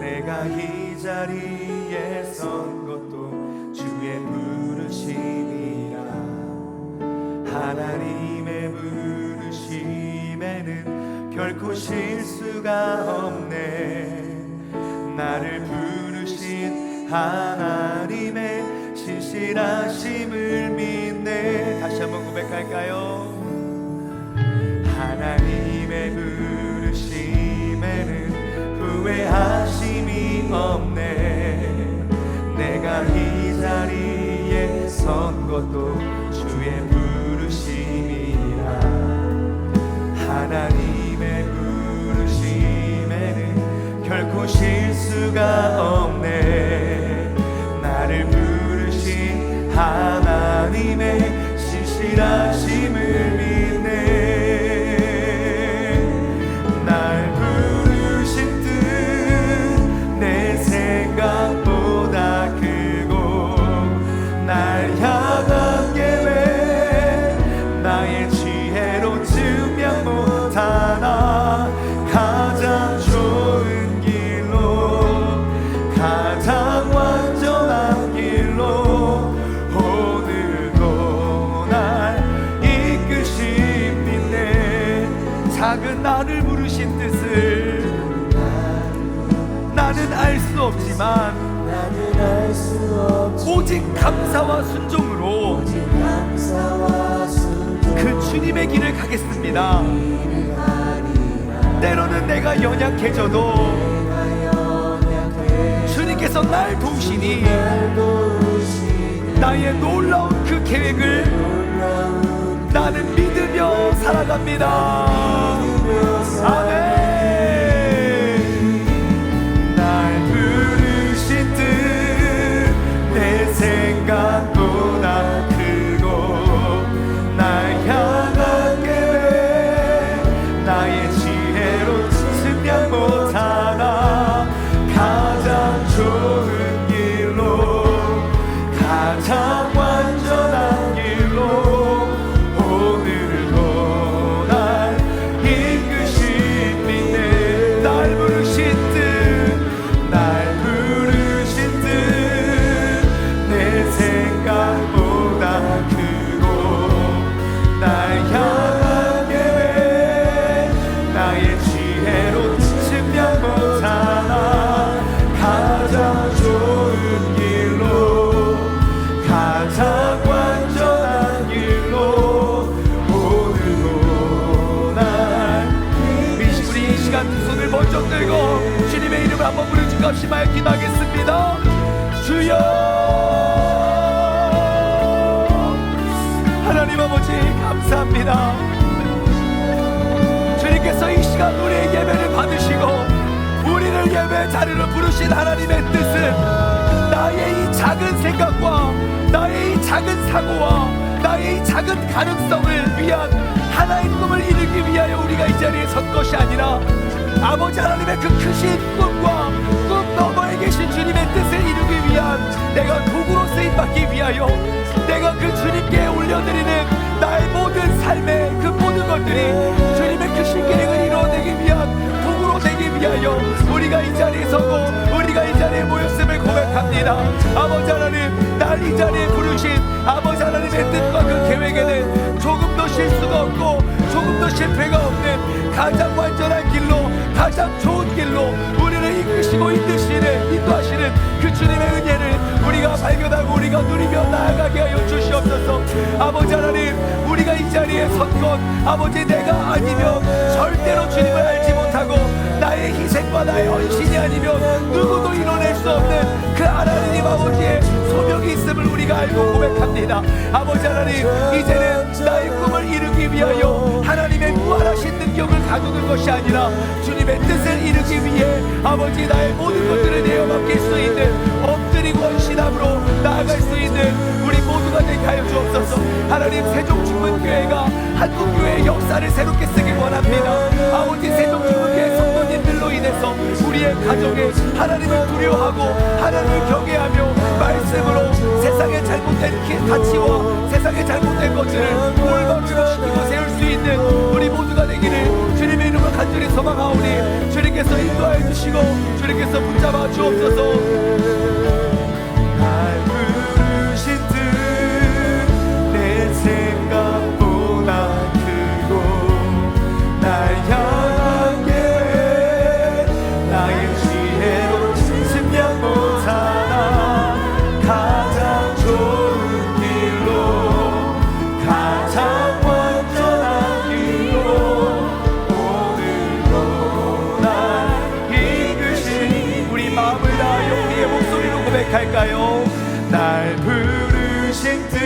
내가 이 자리에 선 것도 주의 부르심이라. 하나님의 부르심에는 결코 실수가 없네. 나를 부르신 하나님의 신실하심을 믿네. 다시 한번 고백할까요? 하나님의 부르심에는 후회하심이 없네. 내가 이 자리에 선 것도 주의 부르심이라. 하나님의 부르심에는 결코 실수가 없네. 나를 부르신 하나님의 신실하심을 믿네. 날 부르신 뜻 내 생각보다 크고, 날 향한 계획 나의 지혜로 증명 못하나. 가장 좋은 길로, 가장 완전한 길로 오늘도 날 이끄십니네. 작은 나를 부르신 뜻을 나는 알 수 없지만 오직 감사와 순종으로 그 주님의 길을 가겠습니다. 때로는 내가 연약해져도 주님께서 날 도우시니 나의 놀라운 그 계획을 나는 믿으며 살아갑니다. 아멘. 날 부르신 뜻 내 생각보다 크고, 날 향한 계획 나의 지혜로 증명 못하나. 가장 좋은 길로, 가장 완전한 길로 오늘도 날 이끄시 번쩍 들고 주님의 이름을 한번 부르짖고 합심하여 기도하겠습니다. 주여, 하나님 아버지 감사합니다. 주님께서 이 시간 우리의 예배를 받으시고 우리를 예배 자리로 부르신 하나님의 뜻은 나의 이 작은 생각과 나의 이 작은 사고와 나의 이 작은 가능성을 위한 하나의 꿈을 이루기 위하여 우리가 이 자리에 선 것이 아니라 아버지 하나님의 그 크신 꿈과 꿈 너머에 계신 주님의 뜻을 이루기 위한 내가 도구로 쓰임받기 위하여 내가 그 주님께 올려드리는 나의 모든 삶의 그 모든 것들이 주님의 크신 계획을 이루어내기 위한 도구로 되기 위하여 우리가 이 자리에 서고 우리가 이 자리에 모였음을 고백합니다. 아버지 하나님, 날 이 자리에 부르신 아버지 하나님의 뜻과 그 계획에는 조금도 실수가 없고 조금도 실패가 없는 가장 완전한 길로 가장 좋은 길로 우리를 이끄시고 인도하시는 그 주님의 은혜를 우리가 발견하고 우리가 누리며 나아가게 하여 주시옵소서. 아버지 하나님, 우리가 이 자리에 섰건 아버지 내가 아니면 절대로 주님을 알지 못하고 나의 희생과 나의 헌신이 아니면 누구도 이뤄낼 수 없는 그 하나님 아버지의 소명이 있음을 우리가 알고 고백합니다. 아버지 하나님, 이제는 나의 꿈을 이루기 위하여 하나님의 무한하신 능력을 가두는 것이 아니라 주님의 뜻을 이루기 위해 아버지 나의 모든 것들을 내어 맡길 수 있는 엎드리고 헌신함으로 나아갈 수 있는 우리 모두가 되게 하여 주옵소서. 하나님, 세종중문교회가 한국교회의 역사를 새롭게 쓰길 원합니다. 아버지, 세종중문교회 성도님들로 인해서 우리의 가정에 하나님을 두려워하고 하나님을 경외하며 말씀으로 세상의 잘못된 가치와 세상의 잘못된 것들을 올바로 시키고 세울 수 있는 우리 모두가 되기를 주님의 이름으로 간절히 소망하오니 주님께서 인도하여 주시고 주님께서 붙잡아 주옵소서. 날 부르신 뜻 내 생각보다 크고 날 향한 계획 나의 지혜로 측량 못하나 가장 좋은 길로 가장 완전한 길로 오늘도 날 이끄신 우리 마음을 다하여 우리의 목소리로 고백할까요? 날 부르신 뜻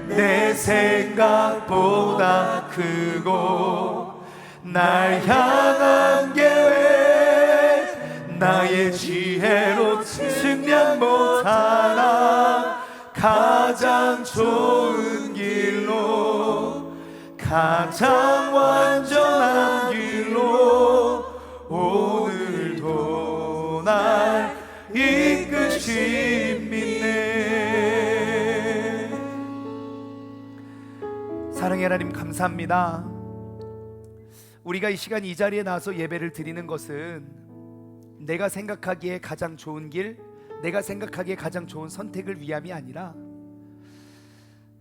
내 생각보다 크고 날 향한 계획 나의 지혜로 측량 못하나 가장 좋은 길로 가장 완전한 길로 오늘도 날 이끄심 믿네. 사랑의 하나님, 감사합니다. 우리가 이 시간 이 자리에 나와서 예배를 드리는 것은 내가 생각하기에 가장 좋은 길, 내가 생각하기에 가장 좋은 선택을 위함이 아니라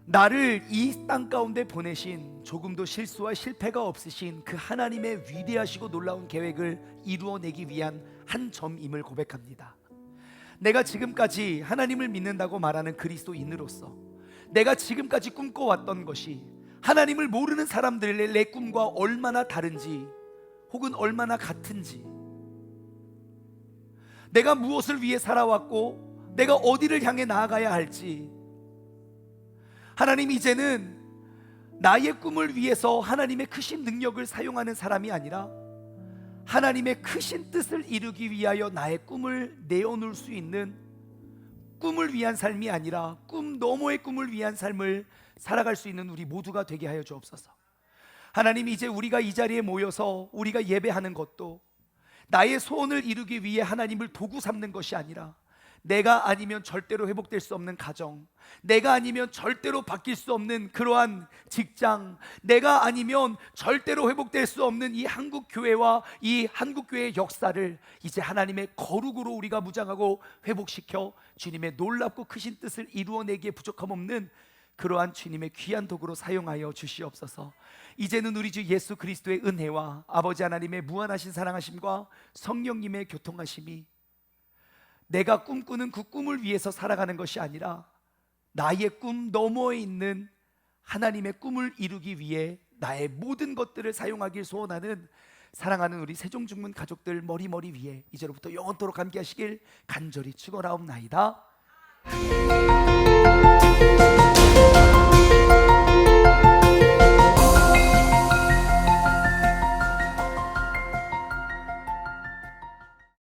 나를 이 땅 가운데 보내신 조금도 실수와 실패가 없으신 그 하나님의 위대하시고 놀라운 계획을 이루어내기 위한 한 점임을 고백합니다. 내가 지금까지 하나님을 믿는다고 말하는 그리스도인으로서 내가 지금까지 꿈꿔왔던 것이 하나님을 모르는 사람들의 내 꿈과 얼마나 다른지 혹은 얼마나 같은지, 내가 무엇을 위해 살아왔고 내가 어디를 향해 나아가야 할지, 하나님, 이제는 나의 꿈을 위해서 하나님의 크신 능력을 사용하는 사람이 아니라 하나님의 크신 뜻을 이루기 위하여 나의 꿈을 내어놓을 수 있는, 꿈을 위한 삶이 아니라 꿈 너머의 꿈을 위한 삶을 살아갈 수 있는 우리 모두가 되게 하여 주옵소서. 하나님, 이제 우리가 이 자리에 모여서 우리가 예배하는 것도 나의 소원을 이루기 위해 하나님을 도구 삼는 것이 아니라 내가 아니면 절대로 회복될 수 없는 가정, 내가 아니면 절대로 바뀔 수 없는 그러한 직장, 내가 아니면 절대로 회복될 수 없는 이 한국교회와 이 한국교회의 역사를 이제 하나님의 거룩으로 우리가 무장하고 회복시켜 주님의 놀랍고 크신 뜻을 이루어내기에 부족함 없는 그러한 주님의 귀한 도구로 사용하여 주시옵소서. 이제는 우리 주 예수 그리스도의 은혜와 아버지 하나님의 무한하신 사랑하심과 성령님의 교통하심이 내가 꿈꾸는 그 꿈을 위해서 살아가는 것이 아니라 나의 꿈 너머에 있는 하나님의 꿈을 이루기 위해 나의 모든 것들을 사용하길 소원하는 사랑하는 우리 세종중문 가족들 머리 위에 이제로부터 영원토록 함께 하시길 간절히 축원하옵나이다.